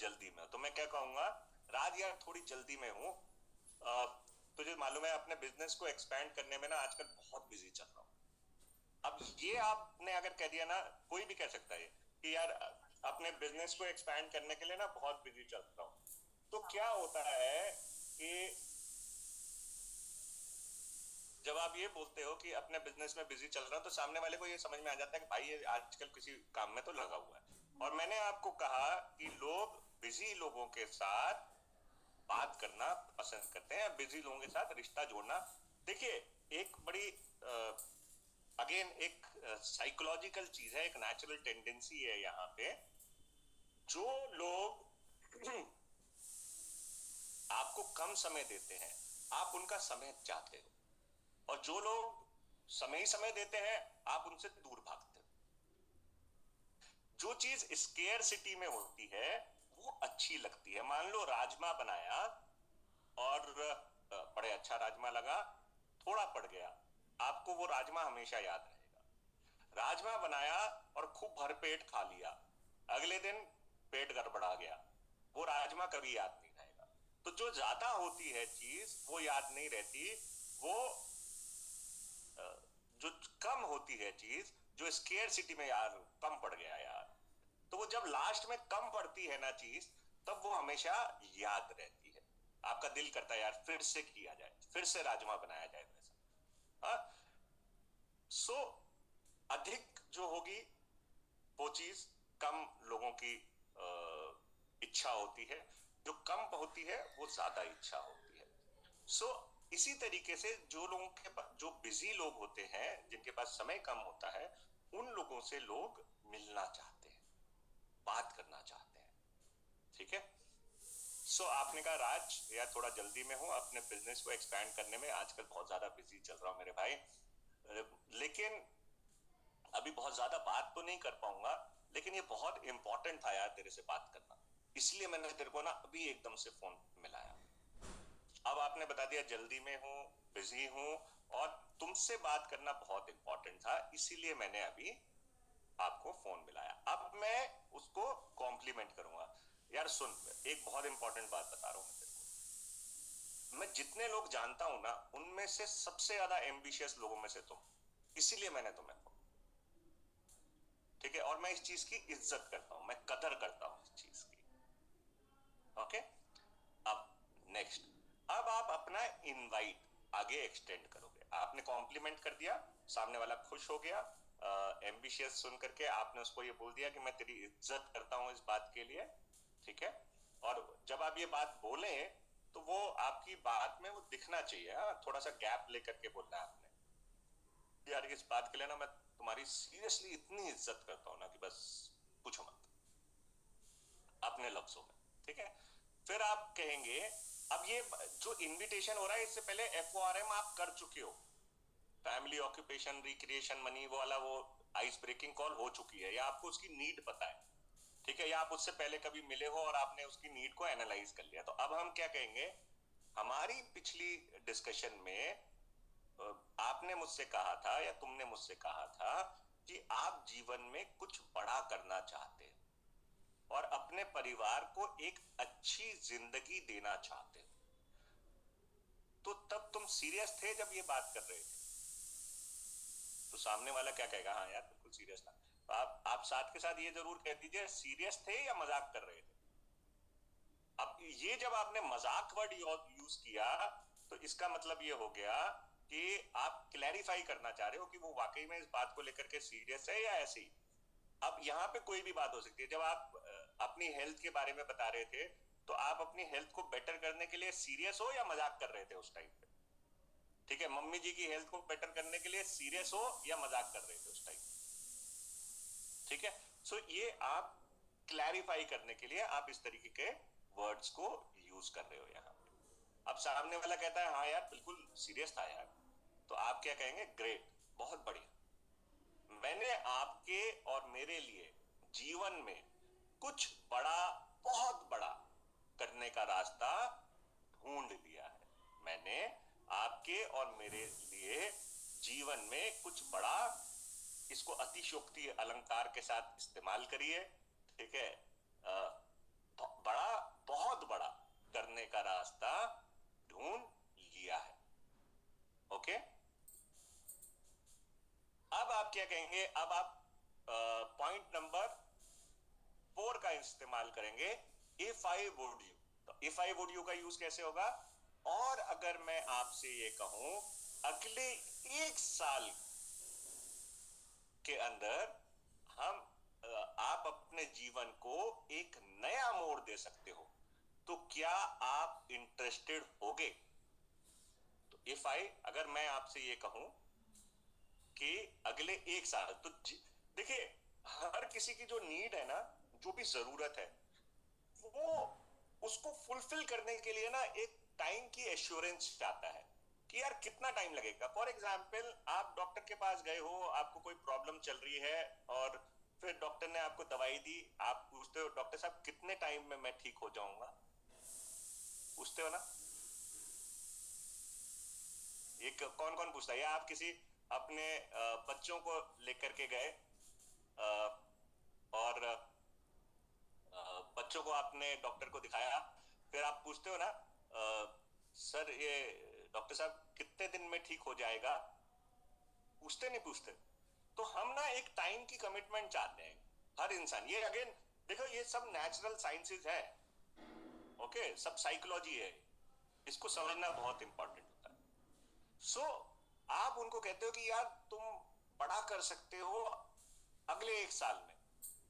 जल्दी में हो। तो मैं क्या कहूंगा, राज यार थोड़ी जल्दी में हूँ। तुझे मालूम है अपने बिजनेस को एक्सपैंड करने में ना आजकल बहुत बिजी चल रहा हूँ। अब ये आपने अगर कह दिया ना, कोई भी कह सकता है कि यार अपने बिजनेस को एक्सपैंड करने के लिए ना बहुत बिजी चल रहा हूँ। तो क्या होता है कि जब आप ये बोलते हो कि अपने बिजनेस में बिजी चल रहा हूं, तो सामने वाले को ये समझ में आ जाता है कि भाई ये आजकल किसी काम में तो लगा हुआ है। और मैंने आपको कहा कि लोग बिजी लोगों के साथ बात करना पसंद करते हैं, बिजी लोगों के साथ रिश्ता जोड़ना। देखिए, एक बड़ी अगेन एक साइकोलॉजिकल चीज है, एक नेचुरल टेंडेंसी है यहाँ पे। जो लोग आपको कम समय देते हैं, आप उनका समय चाहते हो। और जो लोग समय ही समय देते हैं, आप उनसे दूर भागते हो। जो चीज स्केयर सिटी में होती है वो अच्छी लगती है। मान लो राजमा बनाया और बड़े अच्छा राजमा लगा, थोड़ा पड़ गया, आपको वो राजमा हमेशा याद रहेगा। राजमा बनाया और खूब भरपेट खा लिया, अगले दिन पेट गड़बड़ा गया, वो राजमा कभी याद नहीं रहेगा। तो जो ज्यादा होती है चीज वो याद नहीं रहती। वो जो कम होती है चीज, जो स्केयर सिटी में यार कम पड़ गया यार, तो वो जब लास्ट में कम पड़ती है ना चीज, तब वो हमेशा याद रहती है। आपका दिल करता है यार फिर से किया जाए, फिर से राजमा बनाया जाए वैसा। हाँ। सो अधिक जो होगी वो चीज कम लोगों की इच्छा होती है, जो कम होती है वो ज्यादा इच्छा होती है। सो इसी तरीके से जो लोगों के पास, जो बिजी लोग होते हैं, जिनके पास समय कम होता है, उन लोगों से लोग मिलना चाहते हैं, बात करना चाहते हैं। ठीक है। आपने कहा राज यार थोड़ा जल्दी में हूं, अपने बिजनेस को एक्सपैंड करने में आजकल बहुत ज्यादा बिजी चल रहा हूं मेरे भाई। लेकिन अभी बहुत ज्यादा बात तो नहीं कर पाऊंगा, लेकिन ये बहुत इंपॉर्टेंट था यार तेरे से बात करना, इसलिए मैंने तेरे को ना अभी एकदम से फोन मिलाया। अब आपने बता दिया जल्दी में हूँ, बिजी हूँ, और तुमसे बात करना बहुत इंपॉर्टेंट था, इसीलिए मैंने अभी आपको फोन मिलाया। अब मैं उसको कॉम्प्लीमेंट करूंगा। यार सुन, एक बहुत इंपॉर्टेंट बात बता रहा हूं मैं तेरे को। मैं जितने लोग जानता हूं ना, उनमें से सबसे ज्यादा एम्बिशियस लोगों में से तुम, इसीलिए मैंने तुम्हें फोन। ठीक है। और मैं इस चीज की इज्जत करता हूं, मैं कदर करता हूं इस चीज की। ओके। अब नेक्स्ट, अब आप अपना इनवाइट आगे एक्सटेंड करोगे। आपने कॉम्प्लीमेंट कर दिया, सामने वाला खुश हो गया, एम्बिशियस सुन करके आपने उसको ये बोल दिया कि मैं तेरी इज्जत करता हूं इस बात के लिए। ठीक है। और जब आप ये बात बोले तो वो आपकी बात में वो दिखना चाहिए। थोड़ा सा गैप लेकर के बोलना है आपने, यार इस बात के लिए ना मैं तुम्हारी सीरियसली इतनी इज्जत करता हूं ना कि बस पूछो मत, अपने लफ्जों में। ठीक है। फिर आप कहेंगे, अब ये जो इनविटेशन हो रहा है इससे पहले FORM आप कर चुके हो, फैमिली ऑक्यूपेशन रिक्रिएशन मनी वाला, वो आइस ब्रेकिंग कॉल हो चुकी है, या आपको उसकी नीड पता है। ठीक है। या आप उससे पहले कभी मिले हो और आपने उसकी नीड को एनालाइज कर लिया। तो अब हम क्या कहेंगे, हमारी पिछली डिस्कशन में आपने मुझसे कहा था या तुमने मुझसे कहा था कि आप जीवन में कुछ बड़ा करना चाहते हैं और अपने परिवार को एक अच्छी जिंदगी देना चाहते हो। तो तब तुम सीरियस थे जब ये बात कर रहे थे। तो सामने वाला क्या कहेगा, हाँ यार बिल्कुल सीरियस था। तो आप साथ के साथ ये जरूर कह दीजिए, सीरियस थे या मजाक कर रहे थे। अब ये जब आपने मजाक वर्ड यूज किया, तो इसका मतलब ये हो गया कि आप क्लैरिफाई करना चाह रहे हो कि वो वाकई में इस बात को लेकर के सीरियस है या ऐसे ही। अब यहाँ पे कोई भी बात हो सकती है। जब आप अपनी हेल्थ के बारे में बता रहे थे, तो आप अपनी हेल्थ को बेटर करने के लिए सीरियस हो या मजाक कर रहे थे उस टाइम पे। ठीक है। मम्मी जी की हेल्थ को बेटर करने के लिए सीरियस हो या मजाक कर रहे थे उस टाइम। ठीक है। ये आप क्लैरिफाई करने के लिए आप इस तरीके के वर्ड्स को यूज कर रहे हो यहाँ पे। अब सामने वाला कहता है हाँ यार बिल्कुल सीरियस था यार, तो आप क्या कहेंगे, ग्रेट, बहुत बढ़िया, मैंने आपके और मेरे लिए जीवन में कुछ बड़ा, बहुत बड़ा करने का रास्ता ढूंढ लिया है। मैंने आपके और मेरे लिए जीवन में कुछ बड़ा, इसको अतिशयोक्ति अलंकार के साथ इस्तेमाल करिए। ठीक है। बड़ा क्या कहेंगे, अब आप पॉइंट नंबर 4 का इस्तेमाल करेंगे, इफ आई वुड यू। तो इफ आई वुड यू का यूज कैसे होगा, और अगर मैं आपसे ये कहूं अगले 1 साल के अंदर हम आप अपने जीवन को एक नया मोड़ दे सकते हो, तो क्या आप इंटरेस्टेड होगे? तो इफ आई, अगर मैं आपसे ये कहूं कि अगले 1 साल, तो देखिए हर किसी की जो नीड है ना, जो भी जरूरत है, वो उसको फुलफिल करने के लिए ना एक टाइम की एश्योरेंस चाहता है कि यार कितना टाइम लगेगा। फॉर एग्जाम्पल, आप डॉक्टर के पास गए हो, आपको कोई प्रॉब्लम चल रही है, और फिर डॉक्टर ने आपको दवाई दी, आप पूछते हो डॉक्टर साहब कितने टाइम में मैं ठीक हो जाऊंगा, पूछते हो ना? एक कौन कौन पूछता है? या आप किसी अपने बच्चों को लेकर के गए, और बच्चों को आपने डॉक्टर को दिखाया, फिर आप पूछते हो ना सर ये डॉक्टर साहब कितने दिन में ठीक हो जाएगा? पूछते नहीं पूछते? तो हम ना एक टाइम की कमिटमेंट चाहते हैं, हर इंसान। ये अगेन देखो, ये सब नेचुरल साइंसेज है, ओके, सब साइकोलॉजी है, इसको समझना बहुत इंपॉर्टेंट होता है। सो आप उनको कहते हो कि यार तुम बड़ा कर सकते हो अगले 1 साल में,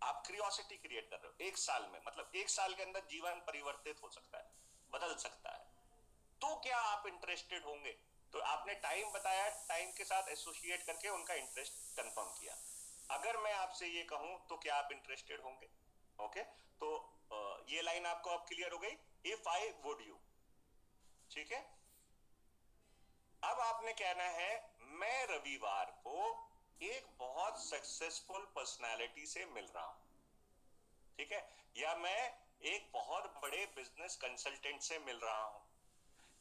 आप क्यूरियोसिटी क्रिएट कर रहे हो 1 साल में, मतलब 1 साल के अंदर जीवन परिवर्तित हो सकता है, बदल सकता है, तो क्या आप इंटरेस्टेड होंगे? तो आपने टाइम बताया, टाइम के साथ एसोसिएट करके उनका इंटरेस्ट कंफर्म किया। अगर मैं आपसे ये कहूं तो क्या आप इंटरेस्टेड होंगे? ओके, तो ये लाइन आपको अब क्लियर हो गई, इफ आई वुड यू, ठीक है। अब आपने कहना है मैं रविवार को एक बहुत सक्सेसफुल पर्सनालिटी से मिल रहा हूं, ठीक है, या मैं एक बहुत बड़े बिजनेस कंसल्टेंट से मिल रहा हूं,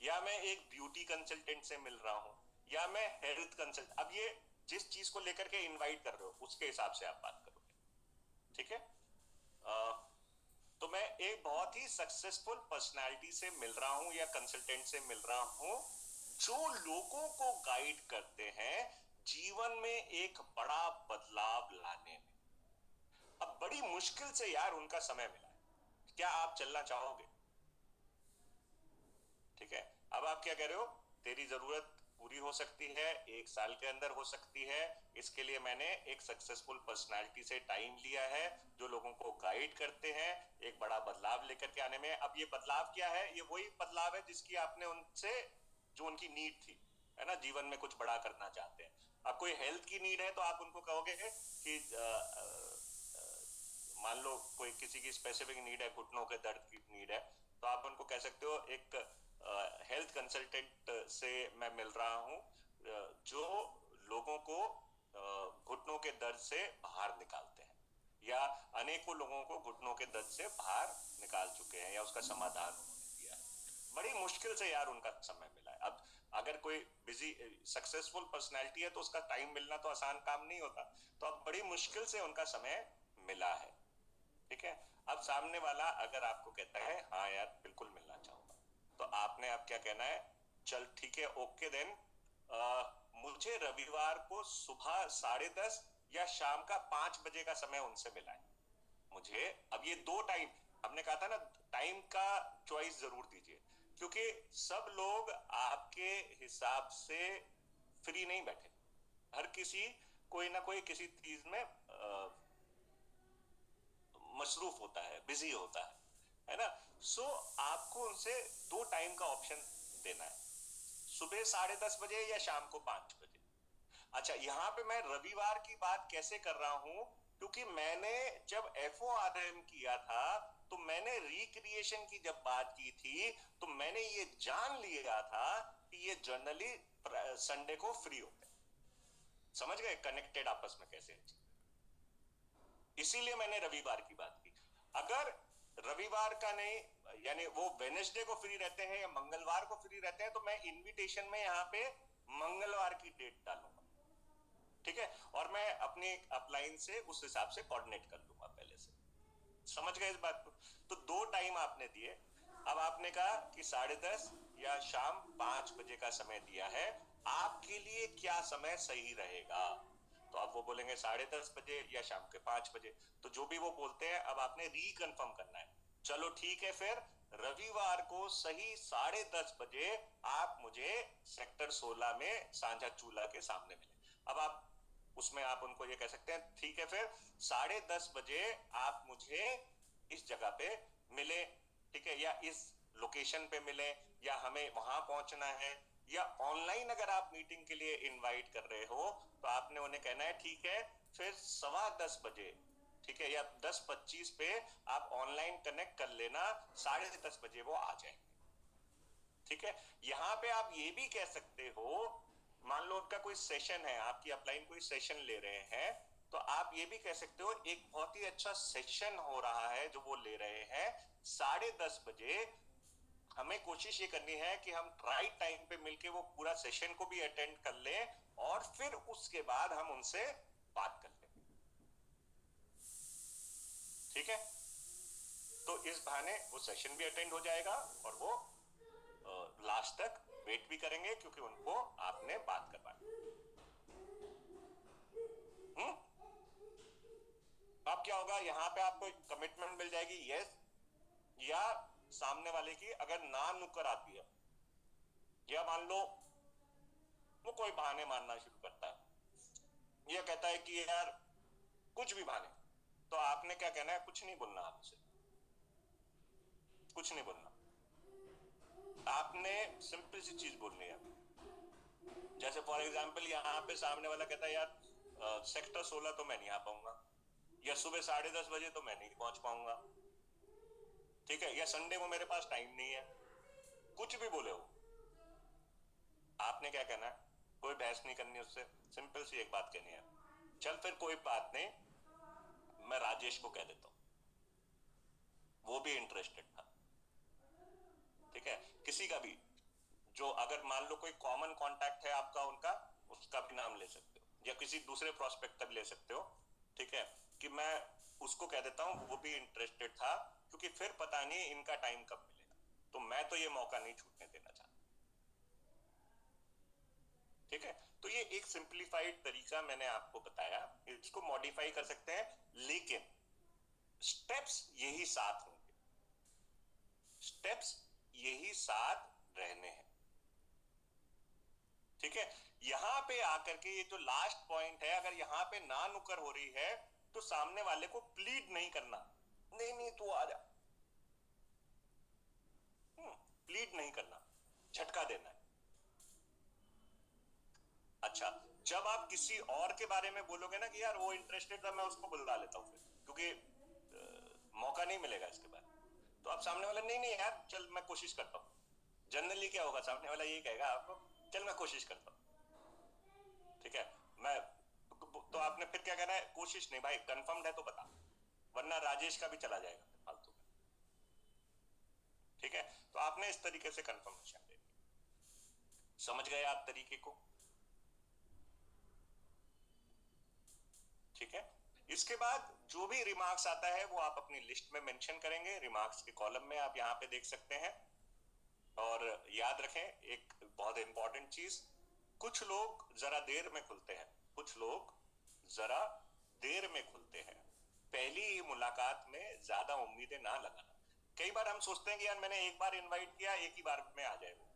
या मैं एक ब्यूटी कंसल्टेंट से मिल रहा हूं, या मैं हेल्थ कंसल्टेंट। अब ये जिस चीज को लेकर के इनवाइट कर रहे हो उसके हिसाब से आप बात करोगे, ठीक है। तो मैं एक बहुत ही सक्सेसफुल पर्सनालिटी से मिल रहा हूं या कंसल्टेंट से मिल रहा हूं, जो लोगों को गाइड करते हैं जीवन में एक बड़ा बदलाव लाने में। अब बड़ी मुश्किल से यार उनका समय मिला है, क्या आप चलना चाहोगे? ठीक है, अब आप क्या कह रहे हो, तेरी जरूरत पूरी हो सकती है 1 साल के अंदर, हो सकती है, इसके लिए मैंने एक सक्सेसफुल पर्सनालिटी से टाइम लिया है, जो लोगों को गाइड करते हैं एक बड़ा बदलाव लेकर के आने में। अब ये बदलाव क्या है? ये वही बदलाव है जिसकी आपने उनसे, जो उनकी नीड थी, है ना, जीवन में कुछ बड़ा करना चाहते हैं। अब कोई हेल्थ की नीड है तो आप उनको कहोगे कि मान लो कोई किसी की स्पेसिफिक नीड है, घुटनों के दर्द की नीड है, तो आप उनको कह सकते हो एक हेल्थ कंसल्टेंट से मैं मिल रहा हूं, जो लोगों को घुटनों के दर्द से बाहर निकालते हैं, या अनेकों लोगों को घुटनों के दर्द से बाहर निकाल चुके हैं, या उसका समाधान उन्होंने दिया है। बड़ी मुश्किल से यार उनका समय मिला है। अब अगर कोई बिजी सक्सेसफुल पर्सनैलिटी है तो उसका टाइम मिलना तो आसान काम नहीं होता, तो अब बड़ी मुश्किल से उनका समय मिला है, ठीक है। अब सामने वाला अगर आपको कहता है हाँ यार बिल्कुल मिलना चाहूंगा, तो आपने अब क्या कहना है, चल ठीक है, ओके देन, मुझे रविवार को सुबह 10:30 या शाम का 5 बजे का समय उनसे मिला है मुझे। अब ये दो टाइम, हमने कहा था ना, टाइम का चॉइस जरूर दीजिए, क्योंकि सब लोग आपके हिसाब से फ्री नहीं बैठे, हर किसी कोई ना कोई किसी चीज में मसरूफ होता है, बिजी होता है ना। सो आपको उनसे दो टाइम का ऑप्शन देना है, सुबह 10:30 बजे या शाम को 5 बजे। अच्छा, यहाँ पे मैं रविवार की बात कैसे कर रहा हूं, क्योंकि मैंने जब FORM किया था तो मैंने रिक्रिएशन की जब बात की थी तो मैंने ये जान लिया था कि ये जनरली संडे को फ्री होते हैं। समझ गए कनेक्टेड आपस में कैसे है? इसीलिए मैंने रविवार की बात की। अगर रविवार का नहीं, यानी वो वेडनेसडे को फ्री रहते हैं या मंगलवार को फ्री रहते हैं, तो मैं इनविटेशन में यहाँ पे मंगलवार की डेट डालूंगा, ठीक है, और मैं अपनी अपलाइन से उस हिसाब से कोऑर्डिनेट कर लूंगा पहले से। समझ गए इस बात को? तो दो टाइम आपने दिए। अब आपने कहा कि 10:30 या शाम 5 बजे का समय दिया है, आपके लिए क्या समय सही रहेगा? तो अब वो बोलेंगे 10:30 बजे या शाम के 5 बजे। तो जो भी वो बोलते हैं अब आपने रिकन्फर्म करना है। चलो ठीक है, फिर रविवार को सही 10:30 बजे आप मुझे सेक्टर 16 में सांझा चूल्हा के सामने मिले। अब आप उसमें आप उनको ये कह सकते हैं ठीक है, फिर 10:30 बजे आप मुझे इस जगह पे मिले, ठीक है, या इस लोकेशन पे मिले, या हमें वहां पहुंचना है, या ऑनलाइन अगर आप मीटिंग के लिए इनवाइट कर रहे हो तो आपने उन्हें कहना है ठीक है, फिर 10:15 बजे, ठीक है, या 10:25 पे आप ऑनलाइन कनेक्ट कर लेना, 10:30 बजे वो आ जाएंगे। ठीक है, यहां पे आप ये भी कह सकते हो, मान लो उनका कोई सेशन है, आपकी अपलाइन कोई सेशन ले रहे हैं, तो आप ये भी कह सकते हो एक बहुत ही अच्छा सेशन हो रहा है जो वो ले रहे हैं 10:30 बजे। हमें कोशिश ये करनी है कि हम राइट टाइम पे मिलके वो पूरा सेशन को भी अटेंड कर लें और फिर उसके बाद हम उनसे बात कर लें। ठीक है, तो इस बहाने वो सेशन भी अटेंड हो जाएगा और वो लास्ट तक वेट भी करेंगे क्योंकि उनको आपने बात करवाई। अब क्या होगा, यहाँ पे आपको कमिटमेंट मिल जाएगी यस, या सामने वाले की अगर ना नुक्कर आती है, या मान लो वो कोई बहाने मारना शुरू करता है, ये कहता है कि यार कुछ भी बहाने, तो आपने क्या कहना है, कुछ नहीं बोलना, आपसे कुछ नहीं बोलना, आपने सिंपल सी चीज बोलनी है। जैसे फॉर एग्जांपल यहाँ पे सामने वाला कहता है यार सेक्टर 16 तो मैं नहीं आ पाऊंगा, या सुबह 10:30 बजे तो मैं नहीं पहुंच पाऊंगा, ठीक है, या संडे को मेरे पास टाइम नहीं है, कुछ भी बोले हो, आपने क्या कहना है, कोई बहस नहीं करनी उससे, सिंपल सी एक बात कहनी है, चल फिर कोई बात नहीं, मैं राजेश को कह देता हूँ, वो भी इंटरेस्टेड था, ठीक है, किसी का भी, जो अगर मान लो कोई कॉमन कांटेक्ट है आपका उनका, उसका भी नाम ले सकते हो, या किसी दूसरे प्रोस्पेक्ट का भी ले सकते हो, ठीक है, कि मैं उसको कह देता हूँ, वो भी इंटरेस्टेड था, क्योंकि फिर पता नहीं इनका टाइम कब मिलेगा, तो मैं तो ये मौका नहीं छूटने देना चाहता। ठीक है, तो ये एक सिंप्लीफाइड तरीका मैंने आपको बताया, इसको मॉडिफाई कर सकते हैं, लेकिन स्टेप्स यही साथ होंगे, स्टेप्स यही साथ रहने हैं। ठीक है, यहां पे आकर के ये जो लास्ट पॉइंट है, अगर यहां पे ना नुकर हो रही है तो सामने वाले को प्लीड नहीं करना, नहीं नहीं तू आ जा, प्लीड नहीं करना, झटका देना है। अच्छा, जब आप किसी और के बारे में बोलोगे ना कि यार वो इंटरेस्टेड था, मैं उसको बुला लेता हूँ फिर, क्योंकि मौका नहीं मिलेगा इसके बाद, तो आप सामने वाला नहीं नहीं यार चल मैं कोशिश करता हूँ, जनरली क्या होगा, सामने वाला ये कहेगा आपको चल मैं कोशिश करता हूँ, ठीक है, मैं, तो आपने फिर क्या कहना है, कोशिश नहीं भाई, कंफर्म्ड है तो बता, वरना राजेश का भी चला जाएगा फालतू में। ठीक है, तो आपने इस तरीके से कंफर्मेशन देनी, समझ गए आप तरीके को? ठीक है, इसके बाद जो भी रिमार्क्स आता है वो आप अपनी लिस्ट में मेंशन करेंगे, रिमार्क्स के कॉलम में आप यहाँ पे देख सकते हैं। और याद रखें एक बहुत इंपॉर्टेंट चीज, कुछ लोग जरा देर में खुलते हैं, कुछ लोग जरा देर में खुलते हैं, पहली ही मुलाकात में ज्यादा उम्मीदें ना लगाना। कई बार हम सोचते हैं कि यार मैंने एक बार इनवाइट किया, एक ही बार में आ जाए वो,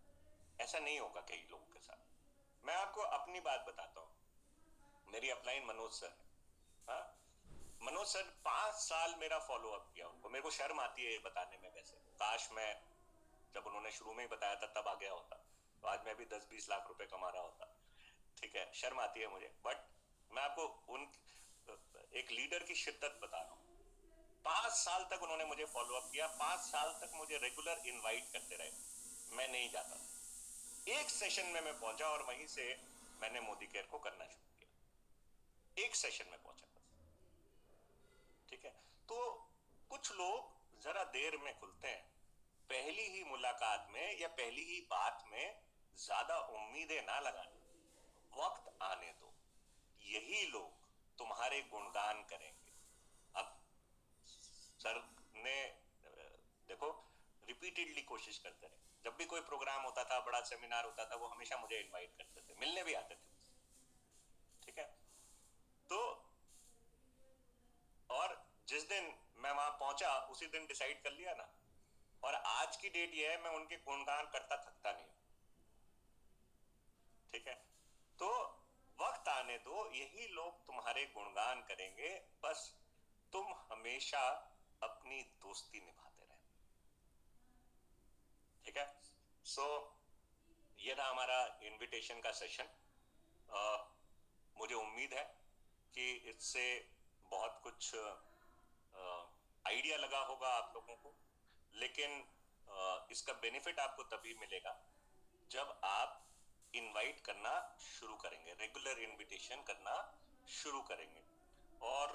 ऐसा नहीं होगा कई लोगों के साथ। मैं आपको अपनी बात बताता हूँ, मेरी अपलाइन मनोज सर है, हाँ, मनोज सर 5 साल मेरा फॉलो अप किया उनको, मेरे को शर्म आती है ये बताने में, वैसे काश मैं जब उन्होंने शुरू में ही बताया था तब आ गया होता, तो आज मैं भी 10-20 लाख रुपए कमा रहा होता। ठीक है, शर्म आती है मुझे, बट मैं आपको उन एक लीडर की शिद्दत बता रहा हूँ। 5 साल तक उन्होंने मुझे फॉलो अप किया, 5 साल तक मुझे रेगुलर इनवाइट करते रहे, मैं नहीं जाता, एक सेशन में मैं पहुंचा और वहीं से मैंने मोदी केयर को करना शुरू किया, एक सेशन में पहुंचा बस। ठीक है, तो कुछ लोग जरा देर में खुलते हैं, पहली ही मुलाकात में या पहली ही बात में ज्यादा उम्मीदें ना लगाना, वक्त आने दो, यही लोग तुम्हारे गुणगान करेंगे। अब सर ने देखो रिपीटेडली कोशिश करते रहे, जब भी कोई प्रोग्राम होता था, बड़ा सेमिनार होता था, वो हमेशा मुझे इनवाइट करते थे, मिलने भी आते थे, ठीक है, पहुंचा उसी दिन डिसाइड कर लिया ना, और आज की डेट ये है मैं उनके गुणगान करता थकता नहीं हूं, ठीक है। तो वक्त आने दो, यही लोग तुम्हारे गुणगान करेंगे, बस तुम हमेशा अपनी दोस्ती निभाते रहे, ठीक है। सो ये था हमारा इनविटेशन का सेशन। मुझे उम्मीद है कि इससे बहुत कुछ आइडिया लगा होगा आप लोगों को, लेकिन इसका बेनिफिट आपको तभी मिलेगा जब आप इनवाइट करना शुरू करेंगे, रेगुलर इनविटेशन करना शुरू करेंगे। और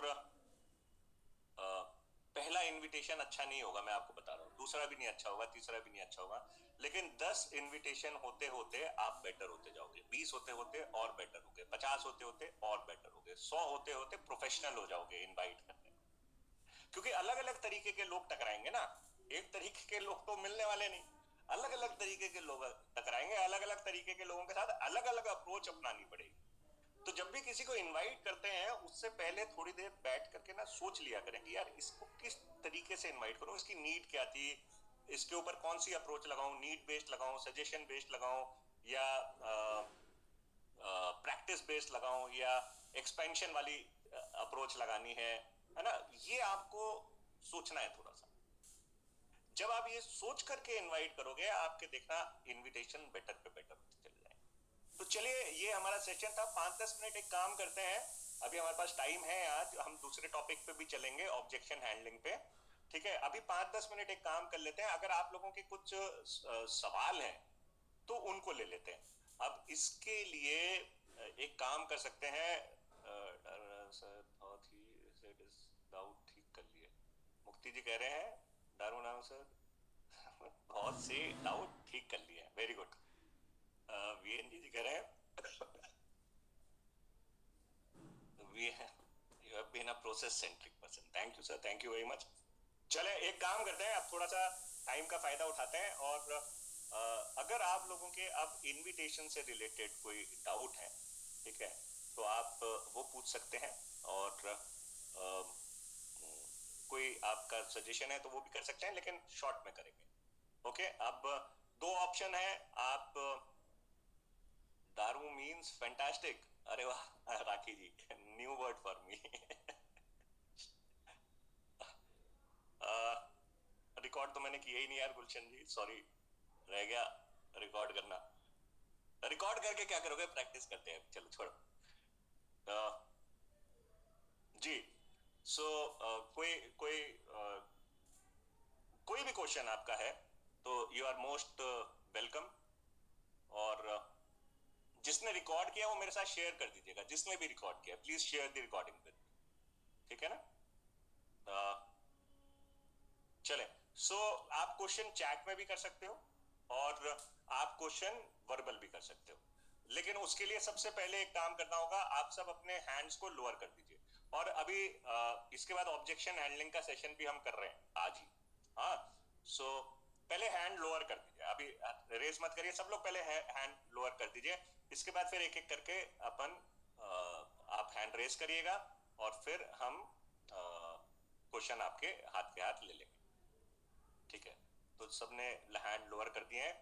पहला इनविटेशन अच्छा नहीं होगा, मैं आपको बता रहा हूँ, दूसरा भी नहीं अच्छा होगा, तीसरा भी नहीं अच्छा होगा, लेकिन 10 इनविटेशन होते होते आप बेटर होते जाओगे, 20 होते होते और बेटर होगे, 50 होते होते और बेटर होगे, 100 होते होते प्रोफेशनल हो जाओगे इनवाइट करने। क्योंकि अलग अलग तरीके के लोग टकराएंगे ना, एक तरीके के लोग तो मिलने वाले नहीं, अलग अलग तरीके के लोग टकराएंगे, अलग अलग तरीके के लोगों के साथ अलग अलग अप्रोच अपनानी पड़ेगी। तो जब भी किसी को इनवाइट करते हैं उससे पहले थोड़ी देर बैठ करके ना सोच लिया करें कि यार इसको किस तरीके से इनवाइट करूं, इसकी नीड क्या थी, इसके ऊपर कौन सी अप्रोच लगाऊं, नीड बेस्ड लगाऊं, सजेशन बेस्ड लगाऊं, या प्रैक्टिस बेस्ड लगाऊं, या एक्सपेंशन वाली अप्रोच लगानी है ना। ये आपको सोचना है थोड़ा सा। जब आप ये सोच करके इनवाइट करोगे, आपके देखना इनविटेशन बेटर पे बेटर होते चले जाएंगे। तो चलिए, ये हमारा सेशन था। 5-10 मिनट एक काम करते हैं, अभी हमारे पास टाइम है, आज हम दूसरे टॉपिक पे भी चलेंगे, ऑब्जेक्शन हैंडलिंग पे, ठीक है। अभी 5-10 मिनट एक काम कर लेते हैं, अगर आप लोगों के कुछ सवाल हैं तो उनको ले लेते हैं। अब इसके लिए एक काम कर सकते हैं, सर बहुत ही डाउट ठीक कर लिए, मुक्ति जी कह रहे हैं दारू नाम सर बहुत से डाउट ठीक कर लिए, वेरी गुड। वीएन जी कह रहे हैं you have been a process centric person, thank you sir, thank you very much। चले एक काम करते हैं, अब थोड़ा सा टाइम का फायदा उठाते हैं, और अगर आप लोगों के अब इनविटेशन से रिलेटेड कोई डाउट है, ठीक है, तो आप वो पूछ सकते हैं, और कोई आपका सजेशन है तो वो भी कर सकते हैं, लेकिन शॉर्ट में करेंगे, ओके। अब 2 ऑप्शन है, आप दारू मीन्स फैंटास्टिक, अरे वाह Rakhi ji, new word for me. Record तो मैंने किया ही नहीं यार गुलशन जी, सॉरी, रह गया रिकॉर्ड करना। रिकॉर्ड करके क्या करोगे, प्रैक्टिस करते हैं, चलो छोड़ो। जी, सो कोई कोई कोई भी क्वेश्चन आपका है तो यू आर मोस्ट वेलकम, और जिसने रिकॉर्ड किया वो मेरे साथ शेयर कर दीजिएगा, जिसने भी रिकॉर्ड किया please share the recording with, ठीक है ना। चले, सो आप क्वेश्चन चैट में भी कर सकते हो, और आप क्वेश्चन वर्बल भी कर सकते हो, लेकिन उसके लिए सबसे पहले एक काम करना होगा, आप सब अपने हैंड्स को लोअर कर दीजिए। और अभी इसके बाद ऑब्जेक्शन हैंडलिंग का सेशन भी हम कर रहे हैं आज ही, हाँ। सो पहले हैंड लोअर कर दीजिए, अभी रेस मत करिए, सब लोग पहले हैंड लोअर कर दीजिए, इसके बाद फिर एक एक करके अपन आप हैंड रेस करिएगा, और फिर हम क्वेश्चन आपके हाथ के हाथ ले लेंगे, ठीक है। तो सबने हैंड लोअर कर दिए हैं,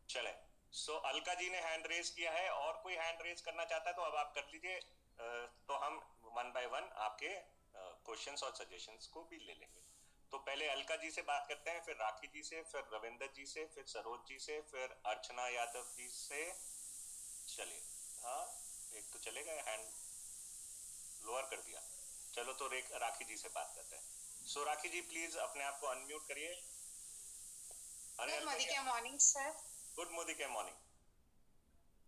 चले। सो अलका जी ने हैंड रेस किया है, और कोई हैंड रेस करना चाहता है तो अब आप कर लीजिए, तो हम 1 by 1 आपके क्वेश्चंस और सजेशंस को भी ले लेंगे। तो पहले अलका जी से बात करते हैं, फिर राखी जी से, फिर रविंदर जी से, फिर सरोज जी से, फिर अर्चना यादव जी से। चलिए, हाँ एक तो चलेगा, हैंड लोअर कर दिया, चलो तो राखी जी से बात करते हैं। सो राखी जी प्लीज अपने आप को अनम्यूट करिए। Good morning sir. Good morning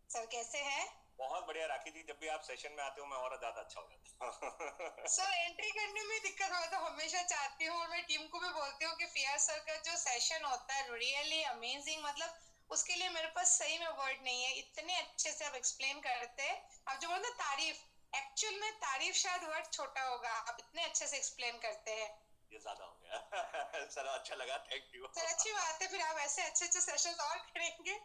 sir, कैसे हैं? बहुत बढ़िया राखी जी, जब भी आप सेशन में आते हो मैं और ज्यादा अच्छा हो जाता हूँ। सर एंट्री करने में दिक्कत हो तो हमेशा चाहती हूँ, और मैं टीम को भी बोलती हूँ कि फियाज सर का जो सेशन होता है रियली अमेजिंग, मतलब उसके लिए मेरे पास सही में वर्ड नहीं है, इतने अच्छे से आप एक्सप्लेन करते हैं। आप जो बोलते तारीफ, एक्चुअल में तारीफ शायद वर्ड छोटा होगा, आप इतने अच्छे से एक्सप्लेन करते हैं। ये ज्यादा हो गया। सर अच्छा लगा, थैंक यू सर। अच्छी बात है, फिर आप ऐसे अच्छे अच्छे सेशन और करेंगे।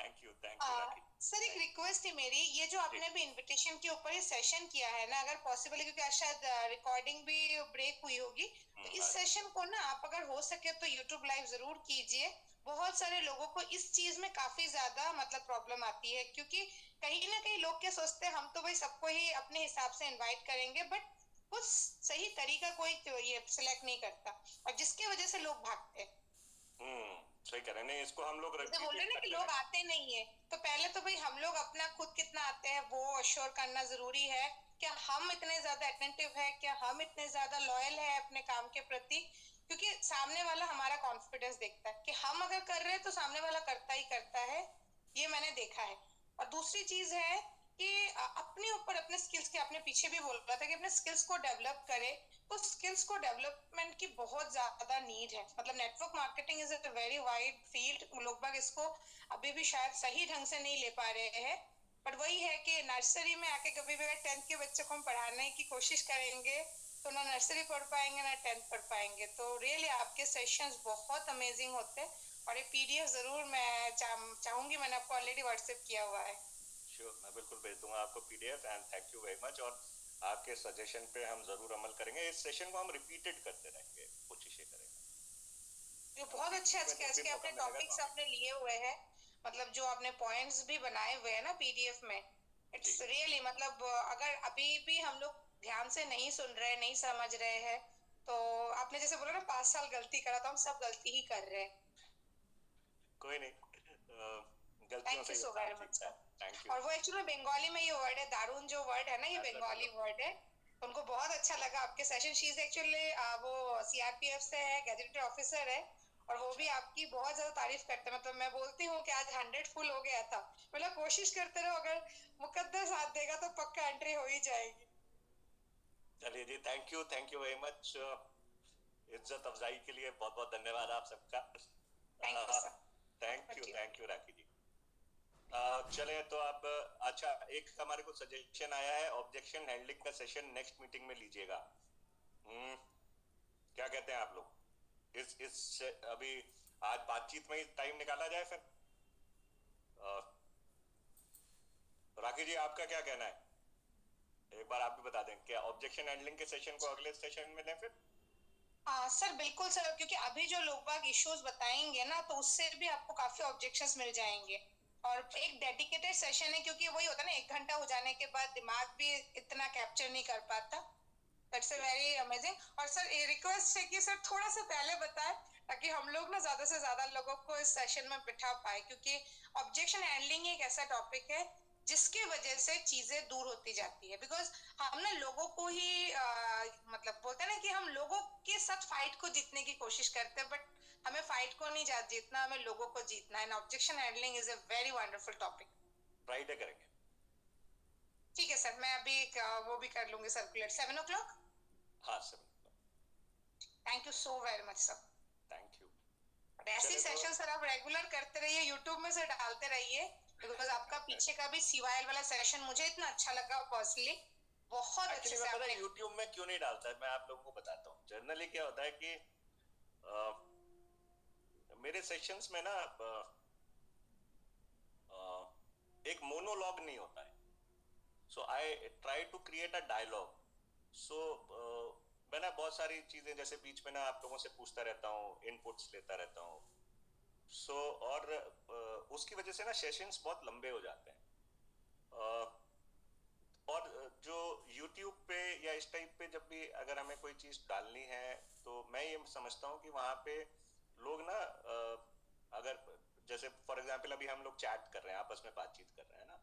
Thank you rakhi. सर एक रिक्वेस्ट है मेरी, ये जो आपने भी इनविटेशन के ऊपर ये सेशन किया है ना, अगर पॉसिबल है, क्योंकि आज शायद रिकॉर्डिंग भी ब्रेक हुई होगी, तो इस सेशन को ना आप अगर हो सके तो यूट्यूब लाइव जरूर कीजिए। बहुत सारे लोगों को इस चीज में काफी ज्यादा मतलब प्रॉब्लम आती है, क्योंकि कहीं ना कहीं लोग क्या सोचते हैं, हम तो भाई सबको ही अपने हिसाब से इनवाइट करेंगे, बट कुछ सही तरीका कोई तो ये सिलेक्ट नहीं करता, और जिसकी वजह से लोग भागते हैं। सही कह रहे हैं। नहीं, इसको हम लोग जैसे बोल रहे रिपीट हैं ना कि करते लोग रहेंगे। आते नहीं है, तो पहले तो भाई हम लोग अपना खुद कितना आते हैं वो अश्योर करना जरूरी है। क्या हम इतने ज्यादा अटेंटिव है, क्या हम इतने ज्यादा लॉयल है अपने काम के प्रति, क्योंकि सामने वाला हमारा कॉन्फिडेंस देखता है कि हम अगर कर रहे हैं तो सामने वाला करता ही करता है, ये मैंने देखा है। और दूसरी चीज है कि अपने ऊपर अपने स्किल्स के, अपने पीछे भी बोल रहा था कि अपने स्किल्स को डेवलप करे, तो स्किल्स को डेवलपमेंट की बहुत ज्यादा नीड है। मतलब network marketing is a very wide field, लोग बाग इसको अभी भी शायद सही ढंग से नहीं ले पा रहे हैं, बट वही है कि नर्सरी में आके कभी भी 10th के बच्चों को हम पढ़ाने की कोशिश करेंगे तो ना नर्सरी पढ़ पाएंगे ना 10th पढ़ पाएंगे। तो रियली आपके सेशंस बहुत अमेजिंग होते हैं, और ये पीडीएफ जरूर मैं चाहूंगी, मैंने आपको ऑलरेडी व्हाट्सएप किया हुआ है। श्योर, मैं बिल्कुल भेज दूंगा आपको PDF, and thank you very much. और आपके सजेशन पे हम जरूर अमल करेंगे। इस सेशन को हम रिपीटेड करते रहेंगे, कोशिशें करेंगे। जो बहुत अच्छे आज के अपने टॉपिक्स आपने लिए हुए हैं, मतलब जो आपने पॉइंट्स भी बनाए हुए हैं ना पीडीएफ में, इट्स रियली मतलब अगर अभी भी हम लोग ध्यान से नहीं सुन रहे, नहीं समझ रहे हैं, तो आपने जैसे बोला ना 5 साल गलती करा, तो हम सब गलती ही कर रहे हैं। कोई नहीं, गलतियों थैंक से यू ही सो इंसान वेरी मच सीखता सर। है। Thank you. और वो एक्चुअली बंगाली में ये वर्ड है दारुण, जो वर्ड है ना ये बंगाली वर्ड है, उनको बहुत अच्छा लगा आपके सेशन। शी इज एक्चुअली वो सीआरपीएफ से है, गैजेटेड ऑफिसर है, और वो भी आपकी बहुत ज्यादा तारीफ करते हैं। मतलब मैं बोलती हूँ कि आज 100 फुल हो गया था, मतलब कोशिश करते रहो, अगर मुकद्दर साथ देगा तो पक्का एंट्री हो ही जाएगी। चलिए जी, थैंक यू वेरी मच। इज्जत अफजाई के लिए बहुत बहुत धन्यवाद आप सबका। Thank you sir. Thank you Rakhi ji. चले तो अब, अच्छा, एक हमारे को सजेशन आया है, ऑब्जेक्शन हैंडलिंग का सेशन नेक्स्ट मीटिंग में लीजिएगा। क्या कहते हैं आप लोग? इस अभी आज बातचीत में ही टाइम निकाला जाए फिर। राखी जी, आपका क्या कहना है? एक बार आप भी बता दें, क्या ऑब्जेक्शन हैंडलिंग के सेशन को अगले सेशन में लें फिर? सर बिल्कुल सर, क्योंकि अभी जो लोग बाग इश्यूज बताएंगे ना, तो उससे भी आपको काफी ऑब्जेक्शंस मिल जाएंगे, और एक डेडिकेटेड सेशन है, क्योंकि वही होता है ना 1 घंटा हो जाने के बाद दिमाग भी इतना कैप्चर नहीं कर पाता। That's very amazing. और सर ये रिक्वेस्ट है कि सर थोड़ा सा पहले बताएं, ताकि हम लोग ना ज्यादा से ज्यादा लोगों को इस सेशन में बिठा पाए, क्योंकि ऑब्जेक्शन हैंडलिंग एक ऐसा टॉपिक है जिसकी वजह से चीजें दूर होती जाती है। बिकॉज हम ना लोगों को ही मतलब बोलते हैं ना कि हम लोगों के साथ फाइट को जीतने की कोशिश करते हैं, बट हमें फाइट को नहीं जीतना, हमें लोगों को जीतना है। Objection handling is a very wonderful topic. Friday करेंगे। ठीक है सर, मैं अभी वो भी कर लूंगी सर्कुलेट 7 o'clock। हाँ sir, thank you so very much sir. Thank you. ऐसी सेशन सर आप रेगुलर करते रहिए, यूट्यूब में से डालते रहिए, बिकॉज आपका पीछे का भी सीवाईएल वाला सेशन मुझे इतना अच्छा लगा पर्सनली, बहुत अच्छे से आपने। यूट्यूब में क्यों नहीं डालता है, मैं आप लोगों को बताता हूँ। जनरली क्या होता है कि मेरे सेशंस में ना एक मोनोलॉग नहीं होता है। So I try to create a dialogue. So मैं ना बहुत सारी चीजें जैसे बीच में ना आप लोगों से पूछता रहता हूँ, इनपुट्स लेता रहता हूँ। सो और उसकी वजह से ना सेशंस बहुत लंबे हो जाते हैं। और जो YouTube पे या इस टाइप पे जब भी अगर हमें कोई चीज डालनी है, तो मैं ये समझता हूँ कि वहां पे लोग ना अगर जैसे फॉर एग्जांपल अभी हम लोग चैट कर रहे हैं, आपस में बातचीत कर रहे हैं ना,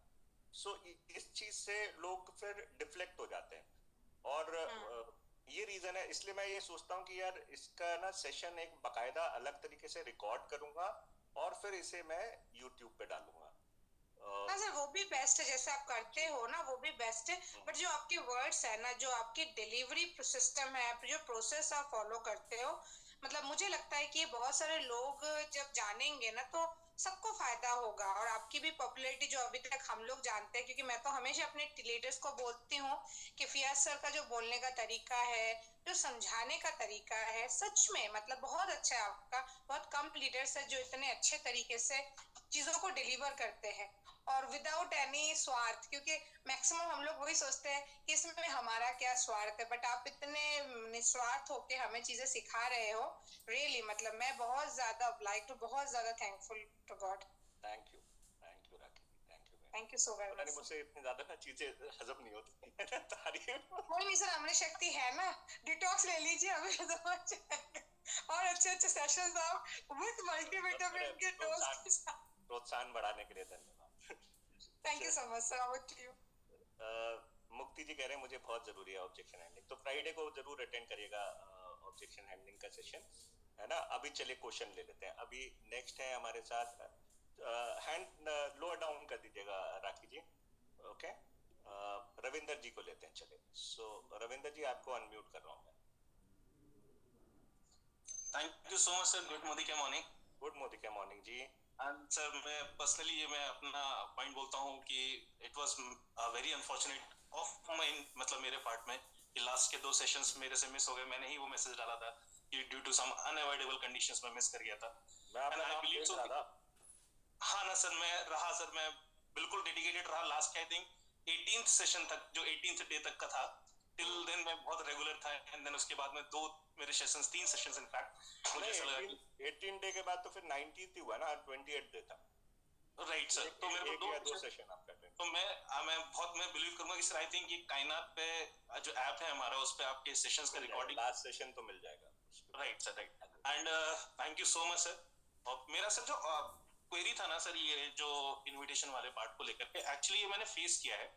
सो इस चीज से लोग फिर डिफ्लेक्ट हो जाते हैं। और ये रीजन है, इसलिए मैं ये सोचता हूँ कि यार इसका ना सेशन एक बकायदा अलग तरीके से रिकॉर्ड करूंगा और फिर इसे मैं YouTube पे डालूंगा। हाँ सर, वो भी बेस्ट है, जैसे आप करते हो ना वो भी बेस्ट है, बट जो आपके वर्ड्स है ना, जो आपकी डिलीवरी सिस्टम है, जो प्रोसेस आप फॉलो करते हो, मतलब मुझे लगता है कि बहुत सारे लोग जब जानेंगे ना तो सबको फायदा होगा। और आपकी भी पॉपुलैरिटी जो अभी तक हम लोग जानते हैं, क्योंकि मैं तो हमेशा अपने लीडर्स को बोलती हूँ कि फियाज सर का जो बोलने का तरीका है, जो समझाने का तरीका है, सच में मतलब बहुत अच्छा है आपका। बहुत कम लीडर्स है जो इतने अच्छे तरीके से चीजों को डिलीवर करते हैं और विदाउट एनी स्वार्थ, क्योंकि मैक्सिमम हम लोग वही सोचते हैं कि इसमें हमारा क्या स्वार्थ है, बट आप इतने निस्वार्थ होके हमें चीजें सिखा रहे हो। रियली मतलब मैं बहुत ज्यादा लाइक टू, बहुत ज्यादा thankful to God. Thank you Rakhi, thank you. Thank you so very पता नहीं मच। मुझसे इतनी ज्यादा ना चीजें हजम नहीं होती तारीफ। कोई नहीं सर, हमने शक्ति है ना, डिटॉक्स ले लीजिए अभी तो और अच्छे अच्छे सेशंस आप विद मल्टीविटामिन के डोज के साथ। प्रोत्साहन बढ़ाने के लिए धन्यवाद। Thank you so much sir, over to you. Mukti ji कह रहे हैं मुझे बहुत जरूरी है ऑब्जेक्शन हैंडलिंग, तो फ्राइडे को जरूर अटेंड करिएगा ऑब्जेक्शन हैंडलिंग का सेशन, है ना। अभी चलिए क्वेश्चन ले लेते हैं। अभी नेक्स्ट है हमारे साथ, हैंड लोअर डाउन कर दीजिएगा राखी जी, ओके। रविंदर जी को लेते हैं, चले। सो रविंदर जी आपको अनम्यूट कर रहा हूँ मैं। Thank you so much sir, good morning morning. Good morning morning जी। एंड सर मैं पर्सनली मैं अपना पॉइंट बोलता हूँ कि it was very unfortunate of my, मतलब मेरे पार्ट में, कि लास्ट के 2 सेशंस मेरे से मिस हो गए। मैंने ही वो मैसेज डाला था कि due to some unavoidable conditions में मिस कर गया था। मैं आपका नाम देख रहा था। हाँ ना सर, मैं बिल्कुल डेडिकेटेड रहा लास्ट के आई थिंक 18th सेशन तक, जो 18th डे तक का था। टिल देन मैं बहुत रेगुलर था, एंड देन उसके बाद में 2 मेरे सेशंस, 3 सेशंस इनफैक्ट मुझे ऐसा लगा कि 18 डे के बाद तो फिर 19th ही हुआ ना, 28 डे था। Right sir. तो मेरे को 2 सेशन आप कर रहे हैं। तो मैं बिलीव करूंगा कि सर आई थिंक ये कायनात पे जो ऐप है हमारा, उस पे आपके सेशंस का रिकॉर्डिंग, लास्ट सेशन तो मिल जाएगा। Right sir, right. And thank you so much sir. और मेरा सर जो क्वेरी था ना सर, ये जो इनविटेशन वाले पार्ट को लेकर के, एक्चुअली ये मैंने फेस किया है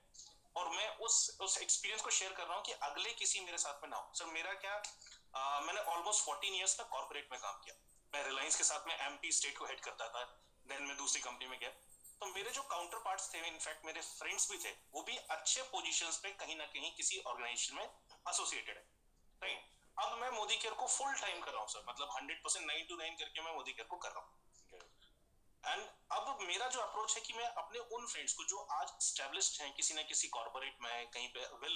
और मैं उस एक्सपीरियंस को शेयर कर रहा हूँ कि अगले किसी मेरे साथ में ना हो। सर मेरा क्या, मैंने ऑलमोस्ट 14 इयर्स तक कॉर्पोरेट में काम किया। मैं रिलायंस के साथ में एमपी स्टेट को हेड करता था, देन मैं दूसरी कंपनी में गया। तो मेरे जो काउंटर पार्ट्स थे, इनफैक्ट मेरे फ्रेंड्स भी थे, वो भी अच्छे पोजीशंस पे कहीं ना कहीं किसी ऑर्गेनाइजेशन में एसोसिएटेड है, राइट। अब मैं मोदी केयर को फुल टाइम कर रहा हूँ सर, मतलब 100% 9 to 9 करके मैं मोदी केयर को कर रहा हूँ। एंड अब मेरा जो अप्रोच है कि मैं अपने उन फ्रेंड्स को जो आज स्टैब्लिश्ड हैं किसी ना किसी कॉर्पोरेट में, कहीं पे वेल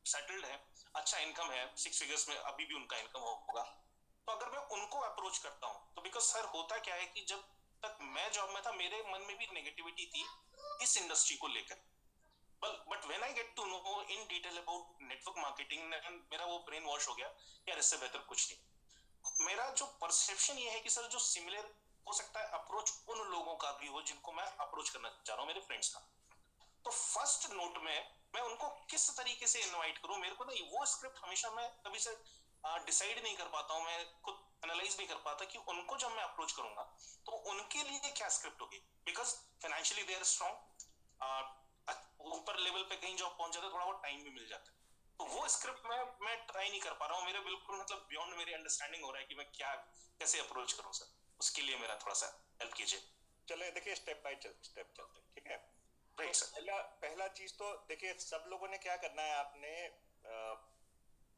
सेटल्ड है, अच्छा इनकम है, 6 फिगर्स में अभी भी उनका इनकम होगा, तो अगर मैं उनको अप्रोच करता हूँ तो बिकॉज सर होता क्या है कि जब तक मैं जॉब में था मेरे मन में भी नेगेटिविटी थी इस इंडस्ट्री को लेकर, but when I get to know in detail about network marketing, मेरा वो ब्रेन वॉश हो गया यार इससे बेहतर कुछ नहीं। मेरा जो परसेप्शन ये है कि सर जो सिमिलर हो सकता है अप्रोच उन लोगों का भी हो जिनको मैं अप्रोच करना चाह रहा हूँ, मेरे फ्रेंड्स का। तो फर्स्ट नोट में मैं उनको किस तरीके से इनवाइट करूं, मेरे को ना वो स्क्रिप्ट हमेशा मैं कभी से डिसाइड नहीं कर पाता हूँ, मैं खुद एनालाइज नहीं कर पाता कि उनको जब मैं अप्रोच करूंगा तो उनके लिए क्या स्क्रिप्ट होगी, because financially they are strong, ऊपर लेवल पे कहीं जॉब पहुंच जाता है, थोड़ा बहुत टाइम भी मिल जाता है। तो वो स्क्रिप्ट मैं ट्राई नहीं कर पा रहा हूँ, मेरे बिल्कुल मतलब बियॉन्ड मेरी अंडरस्टैंडिंग हो रहा है कि मैं क्या कैसे अप्रोच करूँ सर, उसके लिए मेरा थोड़ा सा हेल्प कीजिए। चले देखिए स्टेप बाय स्टेप चलते हैं, ठीक है। राइट तो सर। पहला चीज तो देखिए सब लोगों ने क्या करना है, आपने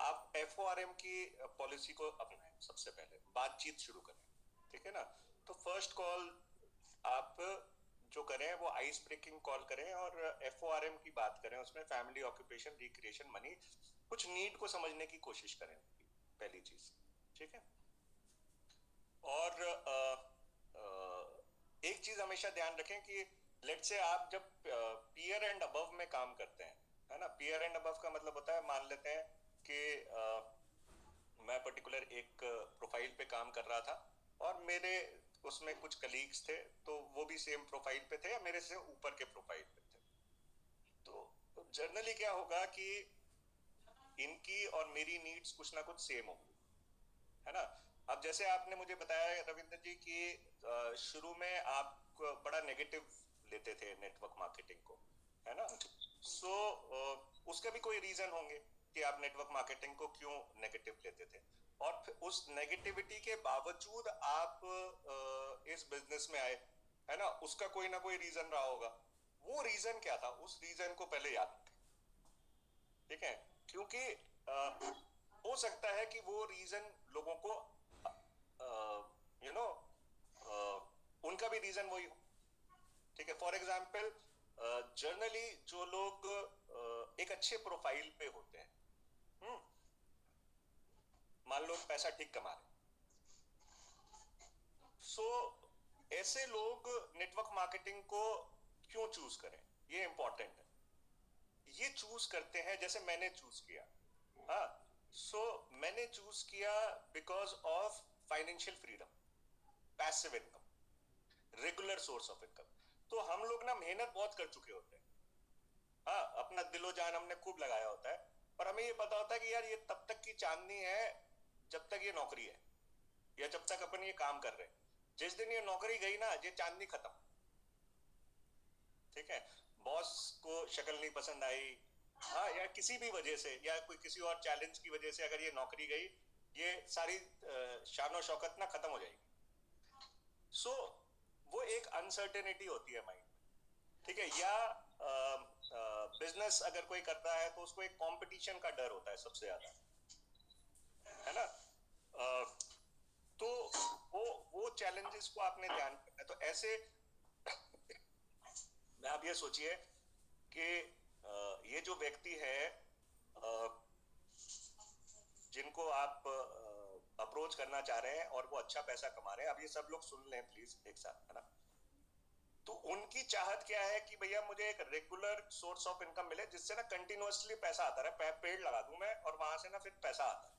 आप FORM की पॉलिसी को अपनाएं। सबसे पहले बातचीत शुरू करें, ठीक है ना। तो फर्स्ट कॉल आप जो करें वो आइस ब्रेकिंग कॉल करें और FORM की बात करें, उसमें फैमिली, ऑक्यूपेशन, रिक्रिएशन, मनी, कुछ नीड को समझने की कोशिश करें, पहली चीज, ठीक है। और एक चीज हमेशा ध्यान रखें कि लेट से आप जब पीयर एंड अबव में काम करते हैं, है ना। पीयर एंड अबव का मतलब होता है, मान लेते हैं कि मैं पर्टिकुलर एक प्रोफाइल पे काम कर रहा था और मेरे उसमें कुछ कलीग्स थे, तो वो भी सेम प्रोफाइल पे थे या मेरे से ऊपर के प्रोफाइल पे थे। तो जनरली क्या होगा कि इनकी और मेरी नीड्स कुछ ना कुछ सेम होंगी, है ना। अब जैसे आपने मुझे बताया रविंद्र जी कि शुरू में आप बड़ा नेगेटिव लेते थे नेटवर्क मार्केटिंग को, है ना। सो उसका भी कोई रीजन होंगे कि आप नेटवर्क मार्केटिंग को क्यों नेगेटिव लेते थे, और फिर उस नेगेटिविटी के बावजूद आप इस बिजनेस में आए, है ना। उसका कोई ना कोई रीजन रहा होगा। वो रीजन क्या था, उस रीजन को पहले याद रखें, ठीक है। क्योंकि हो सकता है कि वो रीजन लोगों को उनका भी रीजन वही हो, ठीक है। फॉर एग्जाम्पल जनरली जो लोग एक अच्छे प्रोफाइल पे होते हैं, मान लो पैसा ठीक कमा रहे, सो ऐसे लोग नेटवर्क मार्केटिंग को क्यों चूज करें, ये इंपॉर्टेंट है। ये चूज करते हैं जैसे मैंने चूज किया। हाँ, सो मैंने चूज किया because of financial freedom, passive income, regular source of income. तो हम लोग ना मेहनत बहुत कर चुके होते हैं, हाँ, अपना दिलो जान हमने खूब लगाया होता है, पर हमें ये पता होता है कि यार ये तब तक की चांदनी है जब तक ये नौकरी है, या जब तक अपन ये काम कर रहे हैं। जिस दिन ये नौकरी गई ना, ये चांदनी खत्म। ठीक है, बॉस को शक्ल नहीं पसंद आई, हाँ, या किसी भी वजह से, या कोई किसी और चैलेंज की वजह से अगर ये नौकरी गई, ये सारी शानो शौकत ना खत्म हो जाएगी। सो वो एक अनसर्टेनिटी होती है माइंड में। ठीक है, या बिजनेस अगर कोई करता है तो उसको एक कंपटीशन का डर होता है सबसे ज्यादा, है ना। तो वो चैलेंजेस को आपने ध्यान रखना है। तो ऐसे आप ये सोचिए कि ये जो व्यक्ति है जिनको आप अप्रोच करना चाह रहे हैं और वो अच्छा पैसा कमा रहे हैं, अब ये सब लोग सुन लें प्लीज एक साथ, है ना। तो उनकी चाहत क्या है कि भैया मुझे एक रेगुलर सोर्स ऑफ इनकम मिले जिससे ना कंटिन्यूअसली पैसा आता रहे, पेड़ लगा दूं मैं और वहां से ना फिर पैसा आता है।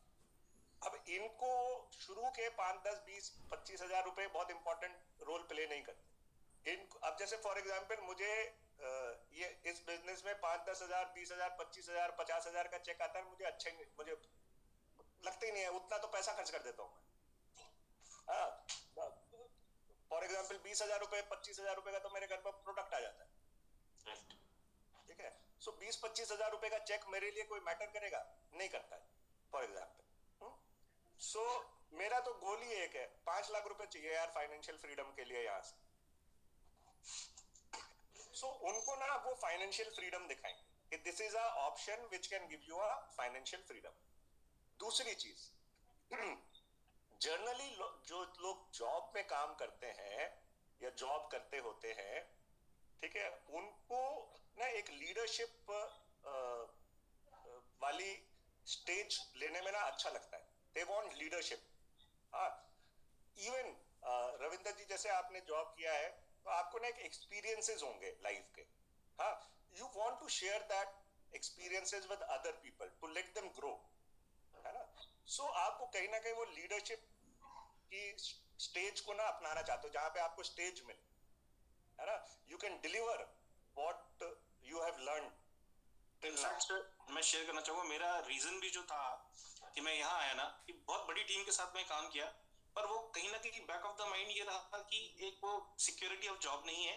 अब इनको शुरू के 5, 10, 20, 25 हजार रुपए बहुत इंपॉर्टेंट रोल प्ले नहीं करते। अब जैसे फॉर एग्जांपल मुझे ये इस बिजनेस में 5, 10 हजार, 20 हजार, 25 हजार, 50 हजार का चेक आता है, मुझे अच्छा ही मुझे लगता ही नहीं है, उतना तो पैसा खर्च कर देता हूँ मैं। फॉर एग्जाम्पल 20 हजार रुपए, 25 हजार रुपए का तो मेरे घर पर प्रोडक्ट आ जाता है। ठीक है, सो 20-25 हजार रुपए का चेक मेरे लिए कोई मैटर करेगा, नहीं करता है फॉर एग्जाम्पल। सो मेरा तो गोल ही एक है, 5 लाख रुपए चाहिए यार फाइनेंशियल फ्रीडम के लिए यहाँ से। सो उनको ना वो फाइनेंशियल फ्रीडम दिखाएंगे, this is a option which can give you a financial freedom. दूसरी चीज, जनरली जो लोग जॉब में काम करते हैं या जॉब करते होते हैं, ठीक है, उनको ना एक लीडरशिप वाली स्टेज लेने में ना अच्छा लगता है। They want leadership. हाँ, इवन रविंदर जी जैसे आपने जॉब किया है तो आपको ना एक एक्सपीरियंसेस होंगे लाइफ के। हाँ, you want to share that experiences with other people to let them grow, है ना। सो आपको कहीं ना कहीं वो लीडरशिप की स्टेज को ना अपनाना चाहते हो, जहां पे आपको स्टेज मिले, है ना। You can deliver what you have learn. In fact मैं शेयर करना चाहूंगा, मेरा रीजन भी जो था कि मैं यहाँ आया ना, कि बहुत बड़ी टीम के साथ मैं काम किया, पर वो कहीं ना कहीं बैक ऑफ द माइंड ये रहा कि एक वो सिक्योरिटी ऑफ जॉब नहीं है।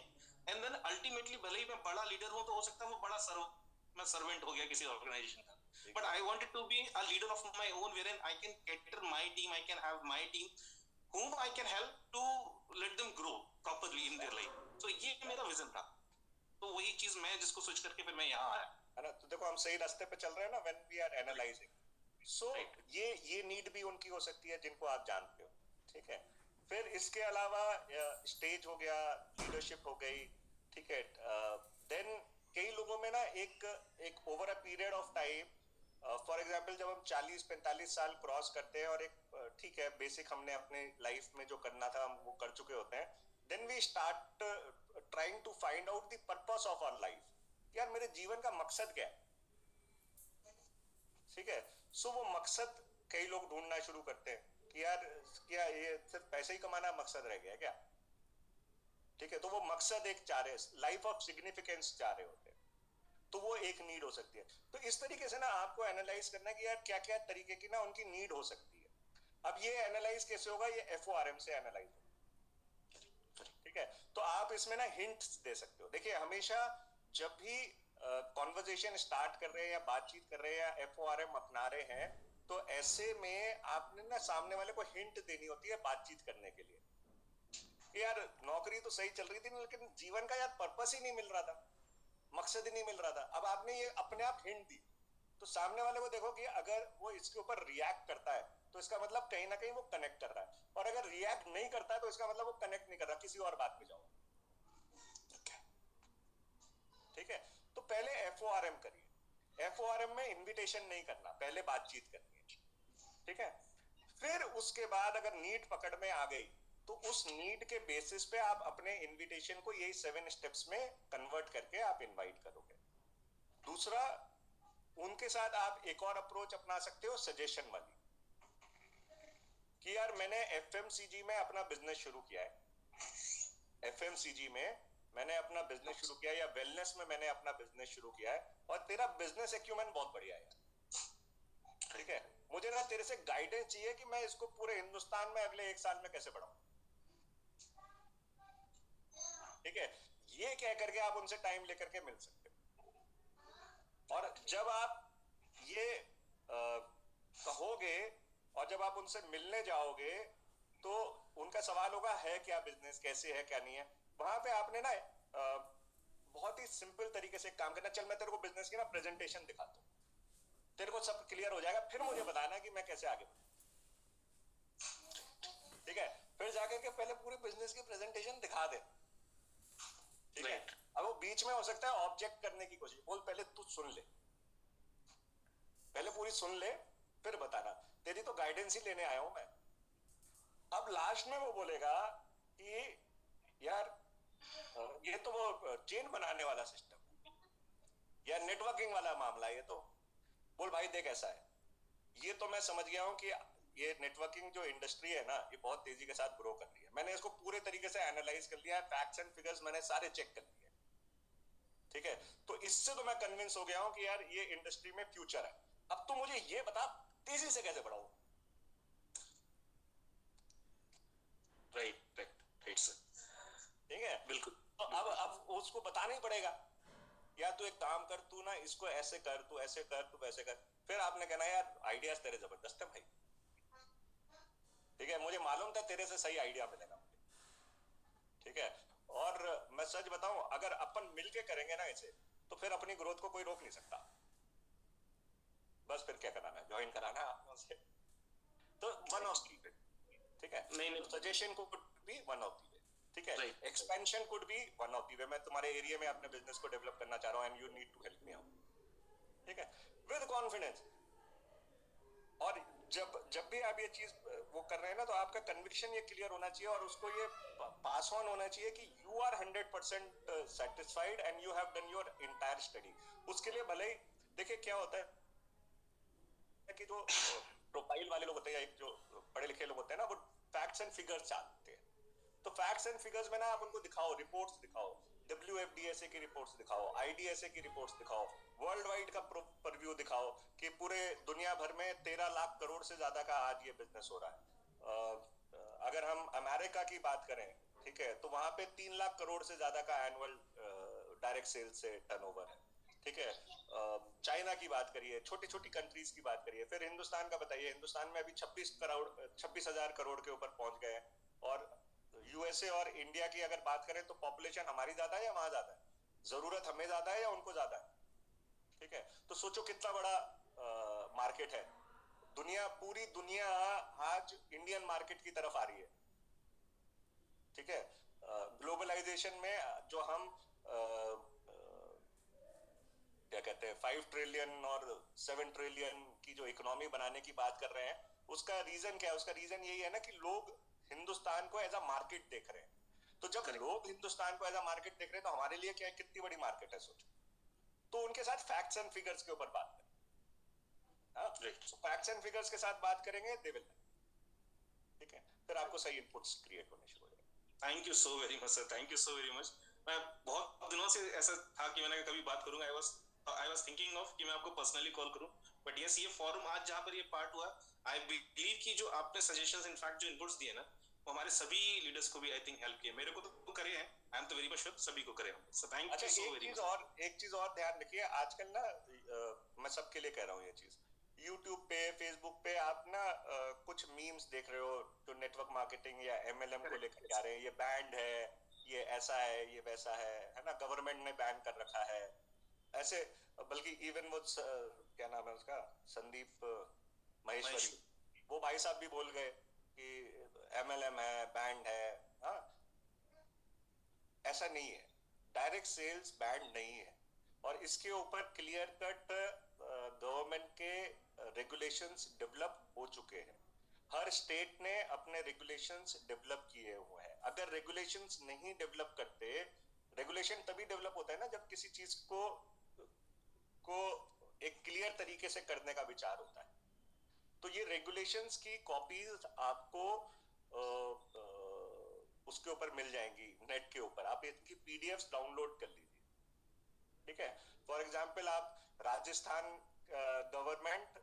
एंड देन अल्टीमेटली भले ही मैं बड़ा लीडर हूँ तो हो सकता है वो बड़ा मैं सर्वेंट हो गया किसी ऑर्गेनाइजेशन का, but I wanted to be a leader of my own, wherein I can cater my team, I can have my team whom I can help to let them grow properly in their life. तो ये मेरा vision था। तो वही चीज मैं जिसको switch करके फिर मैं यहाँ आया, है ना। तो देखो हम सही रास्ते पे चल रहे हैं ना, व्हेन वी आर एनालाइजिंग। सो ये नीड भी उनकी हो सकती है जिनको आप जानते हो। ठीक है, फिर इसके अलावा स्टेज हो गया, लीडरशिप हो गई। ठीक है, देन कई लोगों में ना एक over a period of time, for example जब हम 40-45 साल क्रॉस करते हैं और एक ठीक है बेसिक हमने अपने लाइफ में जो करना था हम वो कर चुके होते हैं, then we start trying to find out the purpose of our life. यार मेरे जीवन का मकसद क्या है। ठीक है, सो वो मकसद कई लोग ढूंढना शुरू करते हैं कि यार क्या ये सिर्फ पैसे ही कमाना मकसद रह गया क्या। ठीक है, तो वो मकसद एक चाह रहे, लाइफ ऑफ सिग्निफिकेंस चाह रहे होते हैं, तो वो एक नीड हो सकती है। तो इस तरीके से ना आपको एनालाइज करना है कि यार क्या क्या तरीके की ना उनकी नीड हो सकती है। अब ये एनालाइज कैसे होगा, ये FORM से एनालाइज होगा। ठीक है, तो आप इसमें ना हिंट्स दे सकते हो। देखिए हमेशा जब भी कॉन्वर्जेशन स्टार्ट कर रहे हैं या बातचीत कर रहे हैं या FORM अपना रहे हैं, तो ऐसे में आपने ना सामने वाले को हिंट देनी होती है बातचीत करने के लिए। यार नौकरी तो सही चल रही थी लेकिन जीवन का यार पर्पस ही नहीं मिल रहा था, मकसद ही नहीं मिल रहा था। अब आपने ये अपने आप हिंट दी, तो सामने वाले को देखो कि अगर वो इसके ऊपर रिएक्ट करता है तो इसका मतलब कहीं ना कहीं वो कनेक्ट कर रहा है, और अगर रिएक्ट नहीं करता है तो इसका मतलब वो कनेक्ट नहीं कर रहा, किसी और बात पे जाओ। ठीक है, तो पहले FORM करिए। FORM में इनविटेशन नहीं करना, पहले बातचीत करनी है। ठीक है, फिर उसके बाद अगर नीड पकड़ में आ गई तो उस नीड के बेसिस पे आप अपने इनविटेशन को यही 7 स्टेप्स में कन्वर्ट करके आप इनवाइट करोगे। दूसरा, उनके साथ आप एक और अप्रोच अपना सकते हो, सजेशन वाली, कि यार मैंने एफएमसीजी में अपना बिजनेस शुरू किया है, एफएमसीजी में मैंने अपना बिजनेस शुरू किया, या वेलनेस में मैंने अपना बिजनेस शुरू किया है, और तेरा बिजनेस एक्यूमेंट बहुत बढ़िया है, ठीक है, मुझे ना तेरे से गाइडेंस चाहिए कि मैं इसको पूरे हिंदुस्तान में अगले 1 साल में कैसे बढ़ाऊं, ठीक है। ये कह करके आप उनसे टाइम लेकर के मिल सकते हो। और जब आप ये कहोगे और जब आप उनसे मिलने जाओगे तो उनका सवाल होगा है क्या बिजनेस, कैसे है, क्या नहीं है। वहां पे आपने ना बहुत ही सिंपल तरीके से काम करना, चल मैं तेरे को बिजनेस की ना प्रेजेंटेशन दिखाता हूँ, तेरे को सब क्लियर हो जाएगा, फिर मुझे बताना कि मैं कैसे आगे बढ़ूं, ठीक है। फिर जाकर के पहले पूरी बिजनेस की प्रेजेंटेशन दिखा दे, ठीक है। अब वो बीच में हो सकता है ऑब्जेक्ट करने की कोशिश, बोल पहले तू सुन ले, पहले पूरी सुन ले फिर बताना, तेरी तो गाइडेंस ही लेने आया हूं मैं। अब लास्ट में वो बोलेगा कि यार ये तो वो चेन बनाने वाला सिस्टम है या नेटवर्किंग वाला मामला है, ये तो बोल भाई देख ऐसा है, ये तो मैं समझ गया हूं कि ये नेटवर्किंग जो इंडस्ट्री है ना, ये बहुत तेजी के साथ ग्रो कर रही है, मैंने इसको पूरे तरीके से एनालाइज कर लिया है, फैक्ट्स एंड फिगर्स मैंने सारे चेक कर लिए, ठीक है। तो इससे तो मैं कन्विंस हो गया हूं कि यार ये इंडस्ट्री में फ्यूचर है, अब तो मुझे ये बता तेजी से कैसे बढ़ाऊं। राइट राइट राइट सर, ठीक है, बिल्कुल। तो अब उसको बताना ही पड़ेगा, या तू एक काम कर, तू ना इसको ऐसे कर, तू ऐसे कर, तू वैसे कर। फिर आपने कहना यार आइडियाज तेरे जबरदस्त है भाई, ठीक है, मुझे मालूम था तेरे से सही आइडिया मिलेगा मुझे, ठीक है। और मैं सच बताऊं, अगर अपन मिलके करेंगे ना इसे, तो फिर अपनी ग्रोथ को कोई रोक नहीं सकता। बस फिर क्या कराना है, ज्वाइन कराना है आप से, तो वन ऑफ दी, ठीक है। नहीं suggestion could be one of the way, ठीक है। Right. Expansion could be one of the way, मैं तुम्हारे एरिया में अपने बिजनेस को डेवलप करना चाह रहा हूं and you need to help me out, ठीक है, विद कॉन्फिडेंस। और जब भी आप ये चीज वो कर रहे हैं ना, तो आपका कन्विक्शन ये क्लियर होना चाहिए और उसको ये पास ऑन होना चाहिए कि you are 100% satisfied and you have done your entire study. उसके लिए भले ही देखिए क्या होता है कि जो प्रोफाइल वाले लोग होते हैं या जो पढ़े लिखे लोग होते हैं ना, वो फैक्ट्स एंड फिगर्स चाहते हैं। तो फैक्ट्स एंड फिगर्स में ना आप उनको दिखाओ, रिपोर्ट्स दिखाओ, WFDSA की रिपोर्ट्स दिखाओ, IDSA की रिपोर्ट्स दिखाओ, वर्ल्ड वाइड का परव्यू दिखाओ कि पूरे दुनिया भर में 13 लाख करोड़ से ज्यादा का आज ये बिजनेस हो रहा है। अगर हम अमेरिका की बात करें, ठीक है, तो वहां पे 3 लाख करोड़ से ज्यादा का एनुअल डायरेक्ट सेल्स से टर्नओवर है, ठीक है। चाइना की बात करिए, छोटी छोटी कंट्रीज की बात करिए, फिर हिंदुस्तान का बताइए, हिंदुस्तान में अभी 26,000 करोड़ के ऊपर पहुंच गए हैं। और यूएसए और इंडिया की अगर बात करें तो पॉपुलेशन हमारी ज्यादा है या वहां ज्यादा है, जरूरत हमें ज्यादा है या उनको ज्यादा है, ठीक है। तो सोचो कितना बड़ा मार्केट है, पूरी दुनिया आज इंडियन मार्केट की तरफ आ रही है, ठीक है। ग्लोबलाइजेशन में जो हम क्या कहते हैं 5 ट्रिलियन और 7 ट्रिलियन की जो इकोनॉमी बनाने की बात कर रहे हैं, उसका रीजन क्या है? उसका रीजन यही है ना कि लोग हिंदुस्तान को एज अ मार्केट देख रहे हैं। तो जब लोग हिंदुस्तान को एज अ मार्केट देख रहे हैं, तो हमारे लिए क्या कितनी बड़ी मार्केट है सोचो। तो उनके साथ फैक्ट्स एंड फिगर्स के ऊपर बात करें, फैक्ट्स एंड फिगर्स के साथ बात करेंगे, दे विल, ठीक है, फिर आपको सही इनपुट्स क्रिएट होने शुरू हो जाएंगे। Thank you so very much sir, thank you so very much. मैं बहुत दिनों से ऐसा था कि मैंने कभी बात करूंगा, आई वाज थिंकिंग ऑफ कि मैं आपको पर्सनली कॉल करूं, बट यस ये फॉरम आज जहां पर ये पार्ट हुआ, आई बिलीव कि जो आपने सजेशंस इनफैक्ट जो इनपुट्स दिए ना, वो हमारे सभी लीडर्स को भी आई थिंक हेल्प किए, मेरे को तो करे हैं, आई एम तो वेरी मच श्योर सभी को करे होंगे। So thank you so very much. एक चीज और ध्यान रखिए, आजकल ना मैं सबके लिए कह रहा हूँ ये चीज, YouTube पे, Facebook पे आप ना कुछ मीम्स देख रहे हो जो नेटवर्क मार्केटिंग या MLM को लेकर जा रहे हैं, ये बैंड है, ये ऐसा है, ये वैसा है ना, गवर्नमेंट ने बैन कर रखा है ऐसे। बल्कि इवन वो क्या नाम है उसका, संदीप महेश्वरी, वो भाई साहब भी बोल गए कि MLM है, बैंड है। हाँ, ऐसा नहीं है, डायरेक्ट सेल्स बैंड नहीं है, और इसके ऊपर क्लियर कट गवर्नमेंट के रेगुलेशंस डेवलप हो चुके हैं। हर स्टेट ने अपने रेगुलेशंस डेवलप किए हुए हैं. अगर रेगुलेशंस नहीं डेवलप करते, रेगुलेशन तभी डेवलप होता है ना जब किसी चीज को एक क्लियर तरीके से करने का विचार होता है. तो ये रेगुलेशंस की कॉपीज आपको उसके ऊपर मिल जाएंगी, नेट के ऊपर. आप इनकी पीडीएफ्स डाउनलोड कर लीजिए. ठीक है. फॉर एग्जांपल आप Rajasthan government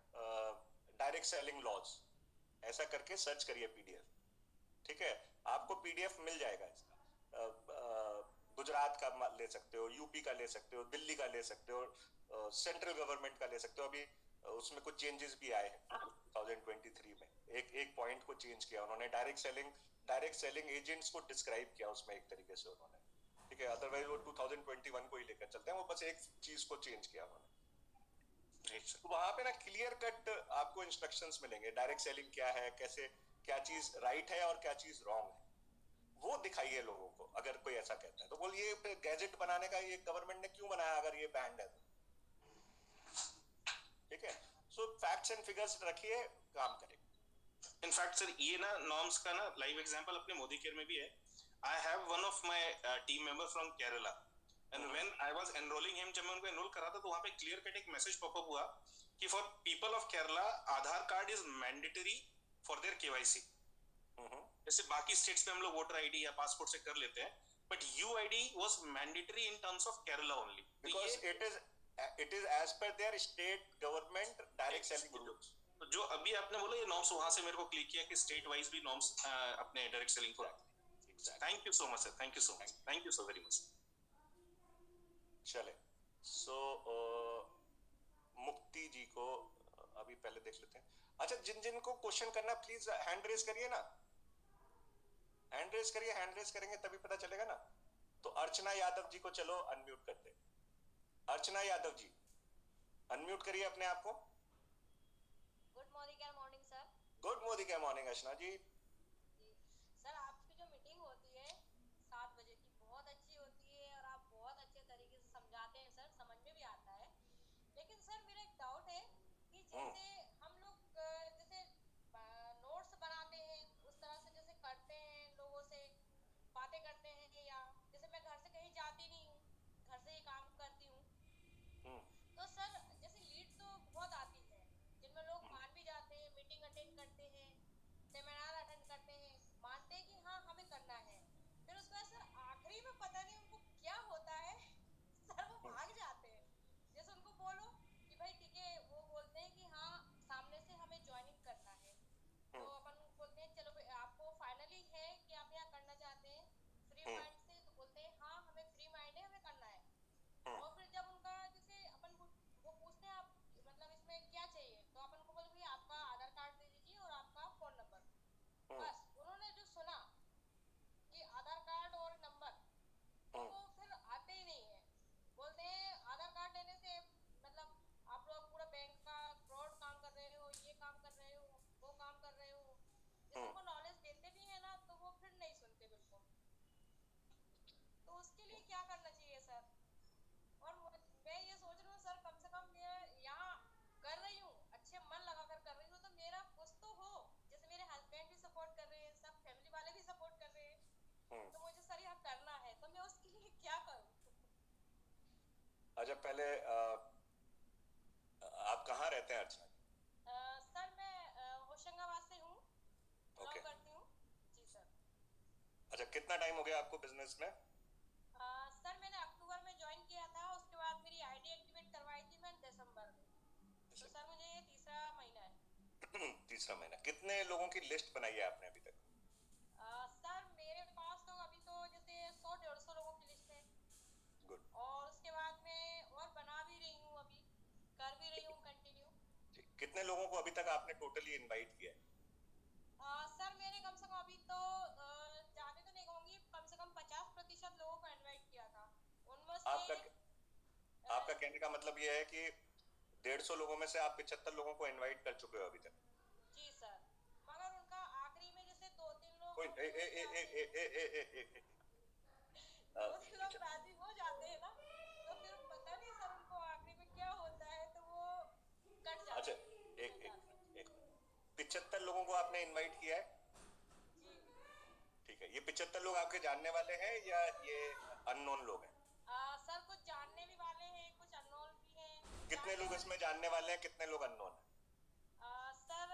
direct selling laws ऐसा करके सर्च करिए पीडीएफ. ठीक है. आपको पीडीएफ मिल जाएगा इसका. गुजरात का ले सकते हो, यूपी का ले सकते हो, दिल्ली का ले सकते हो, सेंट्रल गवर्नमेंट का ले सकते हो. अभी उसमें कुछ चेंजेस भी आए हैं 2023 में. एक पॉइंट को चेंज किया उन्होंने. डायरेक्ट सेलिंग एजेंट्स को डिस्क्राइब किया उसमें एक तरीके से उन्होंने. ठीक है. अदरवाइज वो 2021 को ही लेकर चलते हैं. वो बस एक चीज को चेंज किया उन्होंने. तो वहां पे ना क्लियर कट आपको इंस्ट्रक्शंस मिलेंगे. डायरेक्ट सेलिंग क्या है, कैसे, क्या चीज राइट है और क्या चीज रॉन्ग है, वो दिखाइए लोगों को. अगर कोई ऐसा कहता है तो बोलिए गैजेट बनाने का ये गवर्नमेंट ने क्यों बनाया अगर ये बैंड है तो. ठीक है. सो फैक्ट्स एंड फिगर्स रखिए, काम करेंगे. इनफैक्ट सर ये ना नॉर्म्स का ना लाइव एग्जांपल अपने मोदी केयर में भी है. I have one of my team member from Kerala and when I was enrolling him, जब मैं उनको एनरोल कर रहा था तो वहां पे क्लियर कट एक मैसेज पॉपअप हुआ कि for people of Kerala Aadhaar card is mandatory for their KYC. जैसे बाकी स्टेट्स में हम लोग वोटर आईडी या पासपोर्ट से कर लेते हैं, but UID was mandatory in terms of Kerala only, because it is as per their state government direct selling rules. तो जो अभी आपने बोला ये नॉर्म्स वहां से मेरे को क्लिक किया कि स्टेट वाइज भी नॉर्म्स अपने डायरेक्ट सेलिंग को. Thank you so much sir, thank you so much, thank you so very much. चले. सो मुक्ति जी को अभी पहले देख लेते हैं. अच्छा, जिन जिन को क्वेश्चन करना प्लीज हैंड रेज करिए ना. हैंड रेज करिए. हैंड रेज करेंगे तभी पता चलेगा ना. तो अर्चना यादव जी को चलो अनम्यूट करते. अर्चना यादव जी अनम्यूट करिए अपने आप को. गुड मॉर्निंग या मॉर्निंग सर. गुड मॉर्निंग या मॉर्निंग अर्चना जी. सर आपकी जो मीटिंग होती है 7 बजे की बहुत अच्छी होती है और आप बहुत अच्छे तरीके से समझाते हैं सर, समझ में भी आता है. लेकिन सर मेरा एक डाउट है कि जैसे हम लोग जैसे नोट्स बनाते हैं उस तरह से जैसे करते हैं, लोगों से बातें करते हैं, या जैसे मैं घर से कहीं जाती नहीं हूँ, घर से ही काम करती हूँ, तो सर जैसे लीड तो बहुत आती है जिनमें लोग मान भी जाते हैं, मीटिंग अटेंड करते हैं, सेमिनार अटेंड करते हैं, मानते हैं कि हाँ हमें करना है. फिर उसके बाद सर आखिरी में पता नहीं उनको क्या होता है सर वो भाग जाते हैं. जैसे उनको बोलो कि भाई ठीक है, वो बोलते हैं कि हाँ सामने से हमें ज्वाइनिंग करना है, तो अपन बोलते हैं चलो भाई आपको फाइनली है कि आप यहाँ करना चाहते हैं फ्री माइंड से, तो बोलते हैं हाँ हमें फ्री माइंड है, हमें करना है. और फिर जब उनका जैसे अपन वो पूछते हैं आप मतलब इसमें क्या चाहिए, तो अपन को बोले भाई आपका आधार कार्ड दे दीजिए और आपका फोन नंबर. बस उन्होंने जो सुना कि आधार कार्ड और नंबर, तो वो फिर आते ही नहीं है. बोलते हैं आधार कार्ड लेने से मतलब आप लोग पूरा बैंक का फ्रॉड काम कर रहे हो, ये काम कर रहे हो, वो काम कर रहे हो. जैसे उनको नॉलेज देते भी है ना तो वो फिर नहीं सुनते बिल्कुल. तो उसके लिए क्या करना चाहिए सर? और मैं ये सोच रही हूँ सर कम से कम मैं यहाँ कर रही हूँ, अच्छे मन लगाकर कर रही हूँ, तो मेरा कुछ तो हो. जैसे मेरे हस्बैंड भी सपोर्ट कर रहे हैं, सब फैमिली वाले भी सपोर्ट कर रहे हैं, तो मुझे सर यहाँ करना है, तो मैं उसके लिए क्या करूँ? अच्छा, पहले आप कहाँ रहते हैं अर्चना? सर मैं होशंगाबाद से हूँ, Okay. बिलोंग करती हूँ जी सर. अच्छा, कितना टाइम हो गया आपको बिजनेस में? सर मैंने अक्टूबर में ज्वाइन किया था, उसके बाद मेरी आईडी एक्टिवेट करवाई थी मैंने दिसंबर में, तो सर मुझे ये तीसरा महीना है. तीसरा महीना. कितने लोगों की लिस्ट बनाई है आपने अभी तक? सर मेरे पास तो अभी तो जैसे 100-150 लोगों की लिस्ट है. गुड. और उसके बाद मैं और बना भी रही हूँ, अभी कर भी रही हूँ कंटिन्यू. कितने लोगों को अभी तक आपने टोटली इनवाइट किया है? सर मैंने कम से कम अभी तो ज्यादा तो नहीं कहूँगी, कम से कम 50% लोगों को इनवाइट किया था. उनमें से आपका कहने का मतलब ये है कि 150 लोगों में से आप 75 लोगों को इनवाइट कर चुके हो अभी तक? जी सर, मगर उनका आखिरी में जैसे 2-3 लोग कोई 2-3 लोग राजी हो जाते हैं ना, तो फिर पता नहीं सर उनको आखिरी में क्या होता है, तो वो कट जाते हैं. अच्छा, एक 75 लोगों को आपने इनवाइट किया है? जी ठीक है, ये 75 लोग आपके जानने वाले हैं या ये अननोन लोग हैं? सर कुछ जानने भी वाले हैं, कुछ अननोन भी हैं। कितने लोग इसमें जानने वाले हैं, कितने लोग अननोन हैं? सर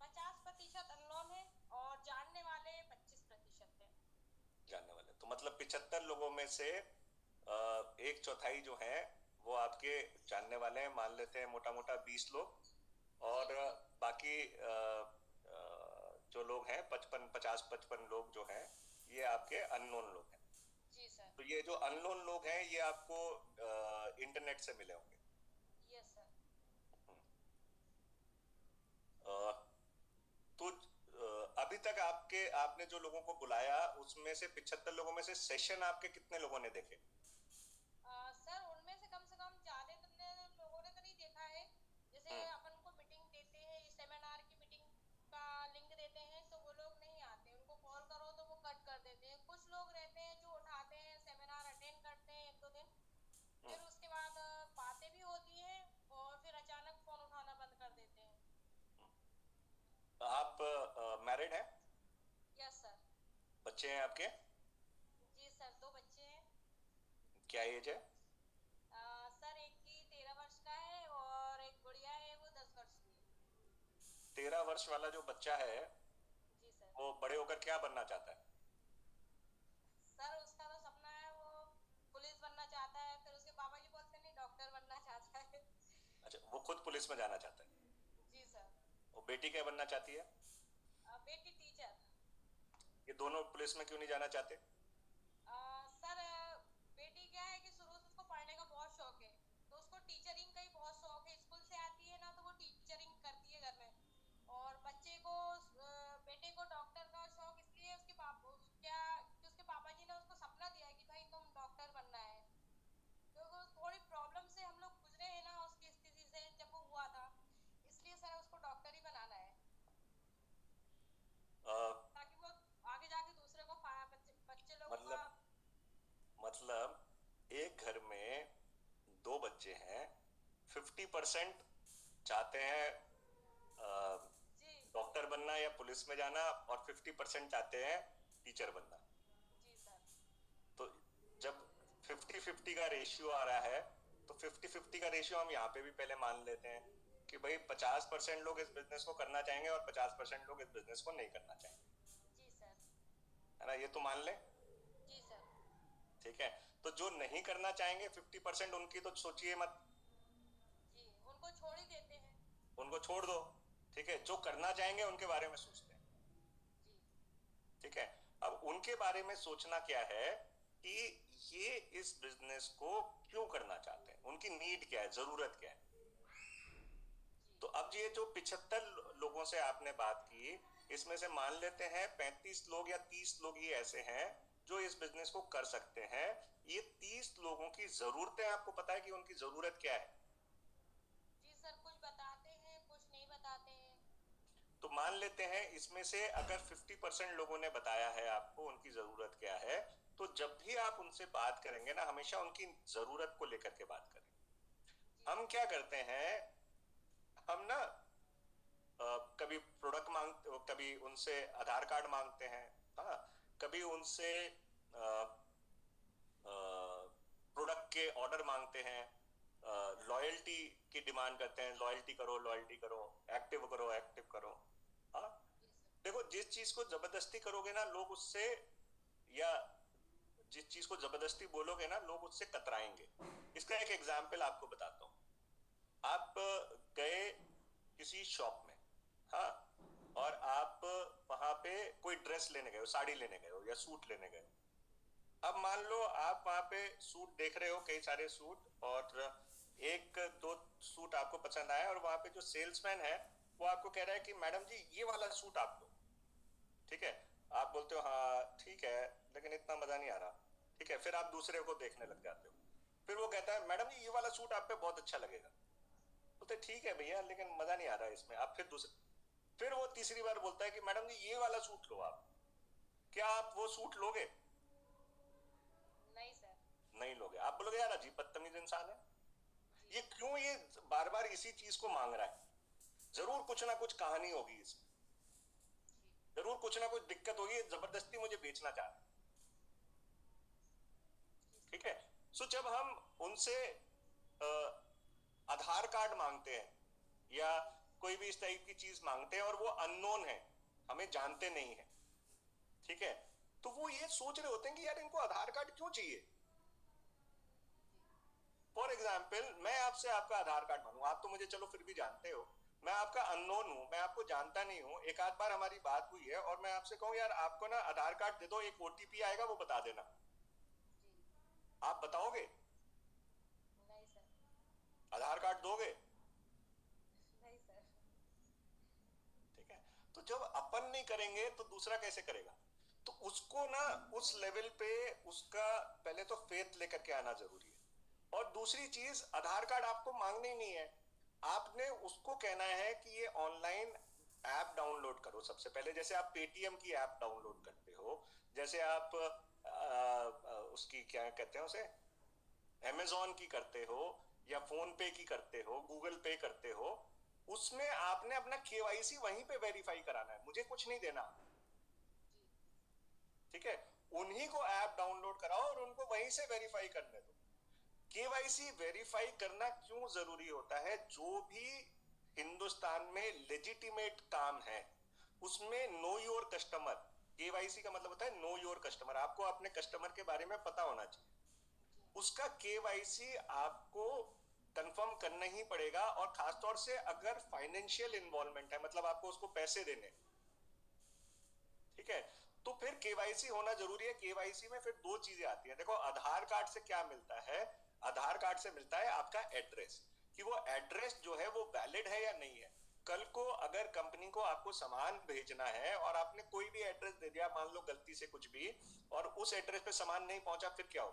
50% अननोन है और जानने वाले 25% है। जानने वाले, तो मतलब 75 लोगों में से एक चौथाई जो है वो आपके जानने वाले हैं, मान लेते हैं मोटा मोटा 20 लोग, और बाकी जो लोग हैं 50-55 लोग जो हैं ये आपके अननोन लोग हैं। जी सर। तो ये जो अननोन लोग हैं ये आपको इंटरनेट से मिले होंगे। Yes sir. तो अभी तक आपने जो लोगों को बुलाया उसमें से 75 लोगों में से सेशन आपके कितने लोगों ने देखे? सर उनमें से कम ज्यादा तुमने लोगों ने तो नहीं देखा है। जैसे अपन को मीटिंग देते हैं, सेमिनार की मीटिंग का लिंक देते हैं तो वो लोग नहीं आते, उनको कॉल करो तो वो कट कर देते हैं। कुछ लोग रहते हैं जो उठाते हैं, सेमिनार अटेंड करते हैं 1-2 दिन, फिर उसके बाद बातें भी होती हैं और फिर अचानक फोन उठाना बंद कर देते हैं। आप मैरिड हैं? Yes sir. बच्चे हैं आपके? जी सर, 2 बच्चे हैं। क्या एज है? सर एक की 13 वर्ष का है और एक गुड़िया है, वो 10 वर्ष की है। 13 वर्ष वाला जो बच्चा है जी सर। वो बड़े होकर क्या बनना चाहता है? सर उसका तो सपना है, वो पुलिस बनना चाहता है। फिर उसके पापा जी बोलते नहीं, डॉक्टर बनना चाहता है। अच्छा, वो खुद पुलिस में जाना चाहता है। जी सर। और बेटी क्या बनना चाहती है? बेटी टीचर। ये दोनों पुलिस में क्यों नहीं जाना चाहते? सर बेटी क्या है कि शुरू से उसको पढ़ने का बहुत शौक है, तो उसको टीचरिंग का ही बहुत शौक है। स्कूल से आती है ना तो वो टीचरिंग करती है घर में। और बच्चे को बेटे को डॉक्टर का शौक इसलिए उसके पापा जी ने उसको सपना दिया है कि भाई तुम डॉक्टर बनना है। क्योंकि थोड़ी प्रॉब्लम से हम लोग गुजरे हैं ना उसकी स्थिति से जब वो हुआ था, इसलिए सर उसको डॉक्टर ही बनाना है ताकि वो आगे जाके दूसरे को बच्चे लोगों का। मतलब एक घर में 2 बच्चे हैं, 50% चाहते हैं जी डॉक्टर बनना या पुलिस में जाना, और 50% चाहते हैं टीचर बनना। जी सर। तो जब 50-50 का रेशियो आ रहा है तो 50-50 का रेशियो हम यहाँ पे भी पहले मान लेते हैं कि भाई 50% लोग इस बिजनेस को करना चाहेंगे और 50% लोग इस बिजनेस को नहीं करना चाहेंगे, जी सर। है ना? ये तो मान लें। जी सर। ठीक है, तो जो नहीं करना चाहेंगे 50% उनकी तो सोचिए मत, जी उनको छोड़ ही देते हैं। उनको छोड़ दो। ठीक है, जो करना चाहेंगे उनके बारे में सोचते हैं। जी ठीक है, अब उनके बारे में सोचना क्या है कि ये इस बिजनेस को क्यों करना चाहते हैं, उनकी नीड क्या है, जरूरत क्या है। तो अब ये जो 75 लोगों से आपने बात की, इसमें से मान लेते हैं 35 लोग या 30 लोग ये ऐसे हैं जो इस बिजनेस को कर सकते हैं। ये 30 लोगों की जरूरतें आपको पता है कि उनकी जरूरत क्या है? जी सर, कुछ बताते हैं कुछ नहीं बताते हैं। तो मान लेते हैं इसमें से अगर 50% लोगों ने बताया है आपको उनकी जरूरत क्या है, तो जब भी आप उनसे बात करेंगे ना, हमेशा उनकी जरूरत को लेकर के बात करें। हम क्या करते हैं, हम ना कभी प्रोडक्ट मांगते, कभी उनसे आधार कार्ड मांगते हैं, हाँ, कभी उनसे प्रोडक्ट के ऑर्डर मांगते हैं, लॉयल्टी की डिमांड करते हैं, लॉयल्टी करो, लॉयल्टी करो, एक्टिव करो, एक्टिव करो। हाँ, देखो जिस चीज को जबरदस्ती करोगे ना लोग उससे, या जिस चीज को जबरदस्ती बोलोगे ना लोग उससे कतराएंगे। इसका एक एग्जाम्पल आपको बताता हूँ। आप गए किसी शॉप में, हाँ, और आप वहां पे कोई ड्रेस लेने गए हो, साड़ी लेने गए हो या सूट लेने गए हो। अब मान लो आप वहां पे सूट देख रहे हो, कई सारे सूट, और एक दो सूट आपको पसंद आया, और वहां पे जो सेल्समैन है वो आपको कह रहा है कि मैडम जी ये वाला सूट आप लो। ठीक है, आप बोलते हो हाँ ठीक है लेकिन इतना मजा नहीं आ रहा। ठीक है, फिर आप दूसरे को देखने लग जाते हो। फिर वो कहता है मैडम जी ये वाला सूट आप पे बहुत अच्छा लगेगा। बोलते ठीक है भैया लेकिन मजा नहीं आ रहा है इसमें। आप फिर वो तीसरी बार बोलता है कि मैडम जी ये वाला सूट लो आप। क्या आप वो सूट लोगे? नहीं सर। नहीं लोगे। आप बोलोगे यार अजीब बदतमीज इंसान है, ये क्यों ये बार बार इसी चीज को मांग रहा है। जरूर कुछ ना कुछ कहानी होगी इसमें, जरूर कुछ ना कुछ दिक्कत होगी, जबरदस्ती मुझे बेचना चाह रहे हैं। ठीक है, सो जब हम उनसे आधार कार्ड मांगते हैं या कोई भी इस टाइप की चीज मांगते हैं और वो अननोन है, हमें जानते नहीं है, ठीक है, तो वो ये सोच रहे होते हैं कि यार इनको आधार कार्ड क्यों चाहिए। फॉर एग्जाम्पल, मैं आपसे आपका आधार कार्ड मांगू, आप तो मुझे चलो फिर भी जानते हो, मैं आपका अननोन हूं, मैं आपको जानता नहीं हूं, एक आध बार हमारी बात हुई है और मैं आपसे कहूं यार आपको ना आधार कार्ड दे दो, एक ओटीपी आएगा वो बता देना, आप बताओगे? नहीं सर। आधार कार्ड दोगे? नहीं सर। ठीक है, तो जब अपन नहीं करेंगे तो दूसरा कैसे करेगा? तो उसको ना उस लेवल पे उसका पहले तो फेथ लेकर के आना जरूरी है। और दूसरी चीज, आधार कार्ड आपको मांगने ही नहीं है, आपने उसको कहना है कि ये ऑनलाइन ऐप डाउनलोड करो सबसे पहले, जैसे आप पेटीएम की ऐप डाउनलोड करते हो, जैसे आप उसकी क्या कहते हैं उसे, अमेजोन की करते हो या फोन पे की करते हो, गूगल पे करते हो, उसमें आपने अपना केवाईसी वहीं पे वेरीफाई कराना है, मुझे कुछ नहीं देना। ठीक है, उन्हीं को ऐप डाउनलोड कराओ और उनको वहीं से वेरीफाई करने दो। केवाईसी वेरीफाई करना क्यों जरूरी होता है? जो भी हिंदुस्तान में लेजिटिमेट काम है उसमें नो योर कस्टमर, केवाईसी का मतलब होता है नो योर कस्टमर, आपको अपने कस्टमर के बारे में पता होना चाहिए, उसका केवाईसी आपको कंफर्म करना ही पड़ेगा। और खासतौर से अगर फाइनेंशियल इन्वॉल्वमेंट है, मतलब आपको उसको पैसे देने, ठीक है, तो फिर केवाईसी होना जरूरी है। केवाईसी में फिर दो चीजें आती हैं, देखो आधार कार्ड से क्या मिलता है, आधार कार्ड से मिलता है आपका एड्रेस, कि वो एड्रेस जो है वो वैलिड है या नहीं है। कल को अगर कंपनी को आपको सामान भेजना है और आपने कोई भी एड्रेस दे दिया, मान लो गलती से कुछ भी, और उस एड्रेस पे सामान नहीं पहुंचा, फिर क्या हो?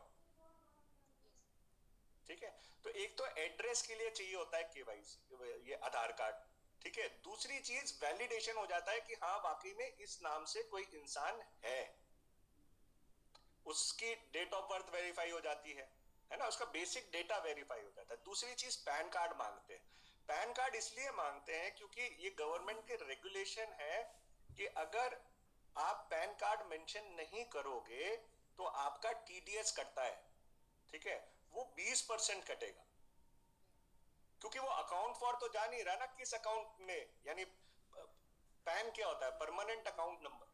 ठीक है, तो एक तो एड्रेस के लिए चाहिए होता है केवाईसी, ये आधार कार्ड, ठीक है। दूसरी चीज वैलिडेशन हो जाता है कि हाँ वाकई में इस नाम से कोई इंसान है, उसकी डेट ऑफ बर्थ वेरीफाई हो जाती है ना, उसका बेसिक डेटा वेरीफाई हो जाता है। दूसरी चीज पैन कार्ड मांगते हैं, पैन कार्ड इसलिए मांगते हैं क्योंकि ये गवर्नमेंट के रेगुलेशन है कि अगर आप पैन कार्ड मेंशन नहीं करोगे तो आपका टीडीएस कटता है, ठीक है, वो 20% कटेगा, क्योंकि वो अकाउंट फॉर तो जा नहीं रहा ना किस अकाउंट में, यानी पैन क्या होता है, परमानेंट अकाउंट नंबर,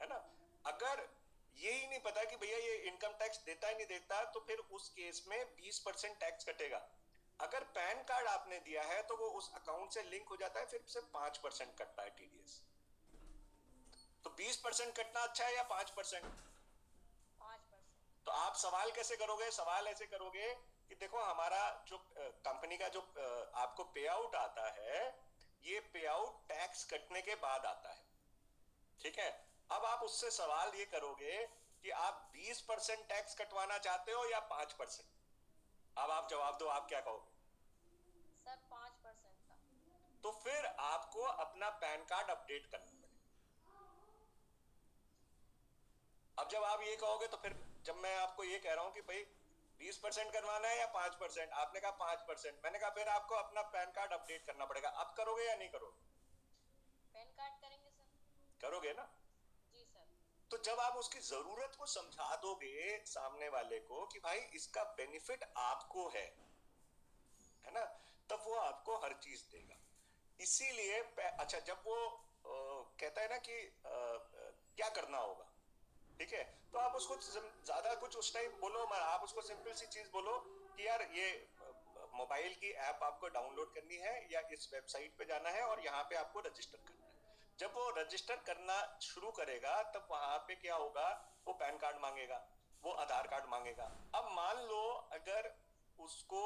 है ना। अगर यही नहीं पता कि भैया ये इनकम टैक्स देता है नहीं देता, तो फिर उस केस में 20% टैक्स कटेगा। अगर पैन कार्ड आपने दिया है तो वो उस अकाउंट से लिंक हो जाता है, फिर से 5% कटता है टीडीएस। तो 20% कटना अच्छा है या 5%? 5%। तो आप सवाल कैसे करोगे? सवाल ऐसे करोगे कि देखो हमारा जो कंपनी का जो आपको पे आउट आता है, ये पे आउट टैक्स कटने के बाद आता है, ठीक है। अब आप उससे सवाल ये करोगे कि आप 20% टैक्स कटवाना चाहते हो या 5%? अब आप जवाब दो, आप क्या कहोगे? सर 5% का। तो फिर आपको अपना पैन कार्ड अपडेट करना पड़ेगा। अब जब आप ये कहोगे तो फिर जब मैं आपको ये कह रहा हूं कि भाई 20% करवाना है या 5%, आपने कहा 5%, मैंने कहा फिर आपको अपना पैन कार्ड अपडेट करना पड़ेगा। अब करोगे या नहीं करोगे? पैन कार्ड करेंगे सर। करोगे ना। जी सर। तो जब आप उसकी जरूरत को समझा दोगे सामने वाले को कि भाई इसका बेनिफिट आपको है ना, तब वो आपको हर चीज देगा। इसीलिए अच्छा, जब वो कहता है ना कि क्या करना होगा, ठीक है, तो आप उसको ज्यादा कुछ उस टाइम बोलो, आप उसको सिंपल सी चीज बोलो कि यार ये मोबाइल की ऐप आपको डाउनलोड करनी है या इस वेबसाइट पे जाना है और यहाँ पे आपको रजिस्टर करना है। जब वो रजिस्टर करना शुरू करेगा तब वहां पे क्या होगा, वो पैन कार्ड मांगेगा, वो आधार कार्ड मांगेगा। अब मान लो अगर उसको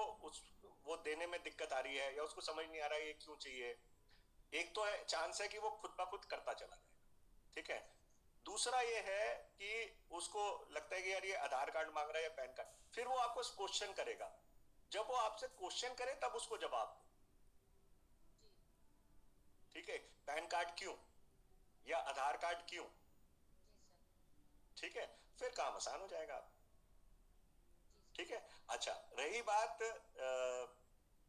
वो देने में दिक्कत आ रही है या उसको समझ नहीं आ रहा है ये क्यों चाहिए, एक तो है चांस है कि वो खुद ब खुद करता चला जाएगा, ठीक है। दूसरा ये है कि उसको लगता है कि यार ये आधार कार्ड मांग रहा है या पैन कार्ड, फिर वो आपको क्वेश्चन करेगा। जब वो आपसे क्वेश्चन करे तब उसको जवाब दो, ठीक है, पैन कार्ड क्यों या आधार कार्ड क्यों, ठीक है, फिर काम आसान हो जाएगा आप, ठीक है। अच्छा, रही बात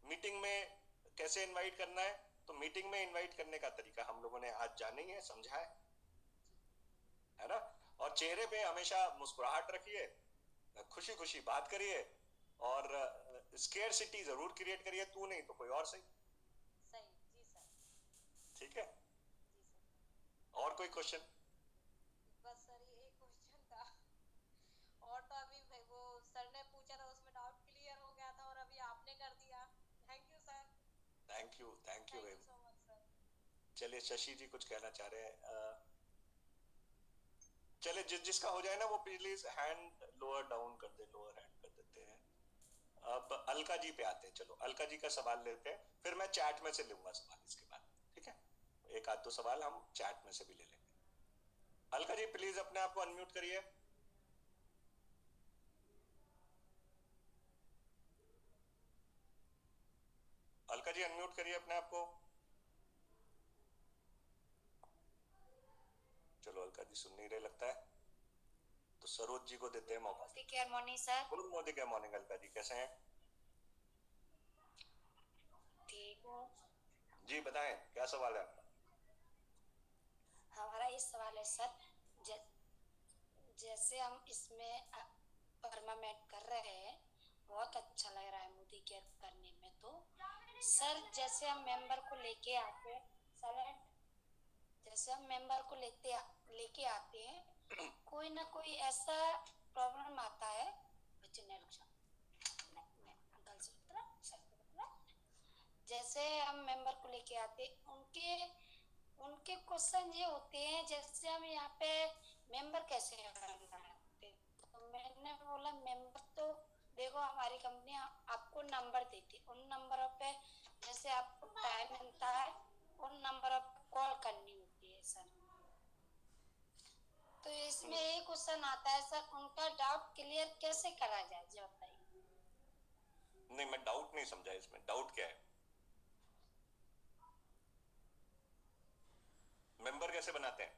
मीटिंग में कैसे इनवाइट करना है, तो मीटिंग में इनवाइट करने का तरीका हम लोगों ने आज जाना ही है, समझा है ना। और चेहरे पे हमेशा मुस्कुराहट रखिए, खुशी खुशी बात करिए, और स्केर्सिटी जरूर क्रिएट करिए, तू नहीं तो कोई और सही। सही जी सर। ठीक है, जी सर। और कोई क्वेश्चन? बस सर ये एक क्वेश्चन था, और तो अभी वो सर ने पूछा था उसमें डाउट क्लियर हो गया था, और अभी आपने कर दिया। Thank you sir. Thank you thank you very so much. Much sir. चलिए शशि जी कुछ कहना चाह रहे हैं। चले जिसका हो जाए ना वो प्लीज हैंड लोअर डाउन कर दे, लोअर हैंड कर देते हैं। अब अलका जी पे आते हैं, चलो अलका जी का सवाल लेते हैं, फिर मैं चैट में से लूंगा सवाल इसके बाद, ठीक है। एक आध दो सवाल हम चैट में से भी ले लेंगे। अलका जी प्लीज अपने आप को अनम्यूट करिए। अलका जी अनम्यूट करिए अपने आप को। चलो अलका जी सुन नहीं रहे लगता है, तो सरोज जी को देते हैं मौका। Modi care morning sir. Good Modi क्या मॉर्निंग। अलका जी कैसे हैं? ठीक हूँ। जी बताएं क्या सवाल है आपका? हमारा ये सवाल है सर, जैसे हम इसमें परमानेंट कर रहे हैं, बहुत अच्छा लग रहा है मोदी केयर करने में। तो सर जैसे हम मेंबर को लेके आते हैं, जैसे हम मेंबर को लेके आते हैं, कोई ना कोई ऐसा प्रॉब्लम आता है। बच्चे ने अंकल से जैसे हम मेंबर को लेके आते, उनके क्वेश्चन ये होते हैं, जैसे हम यहाँ पे मेंबर कैसे बनाते। तो मैंने बोला मेंबर तो देखो हमारी कंपनी आपको नंबर देती, उन नंबरों पे जैसे आपको टाइम मिलता है उन नंबरों पे कॉल करनी होती है सर। तो इसमें एक क्वेश्चन आता है सर, उनका डाउट क्लियर कैसे करा जाए जी बताइए। नहीं मैं डाउट नहीं समझा, इसमें डाउट क्या है? मेंबर कैसे बनाते हैं?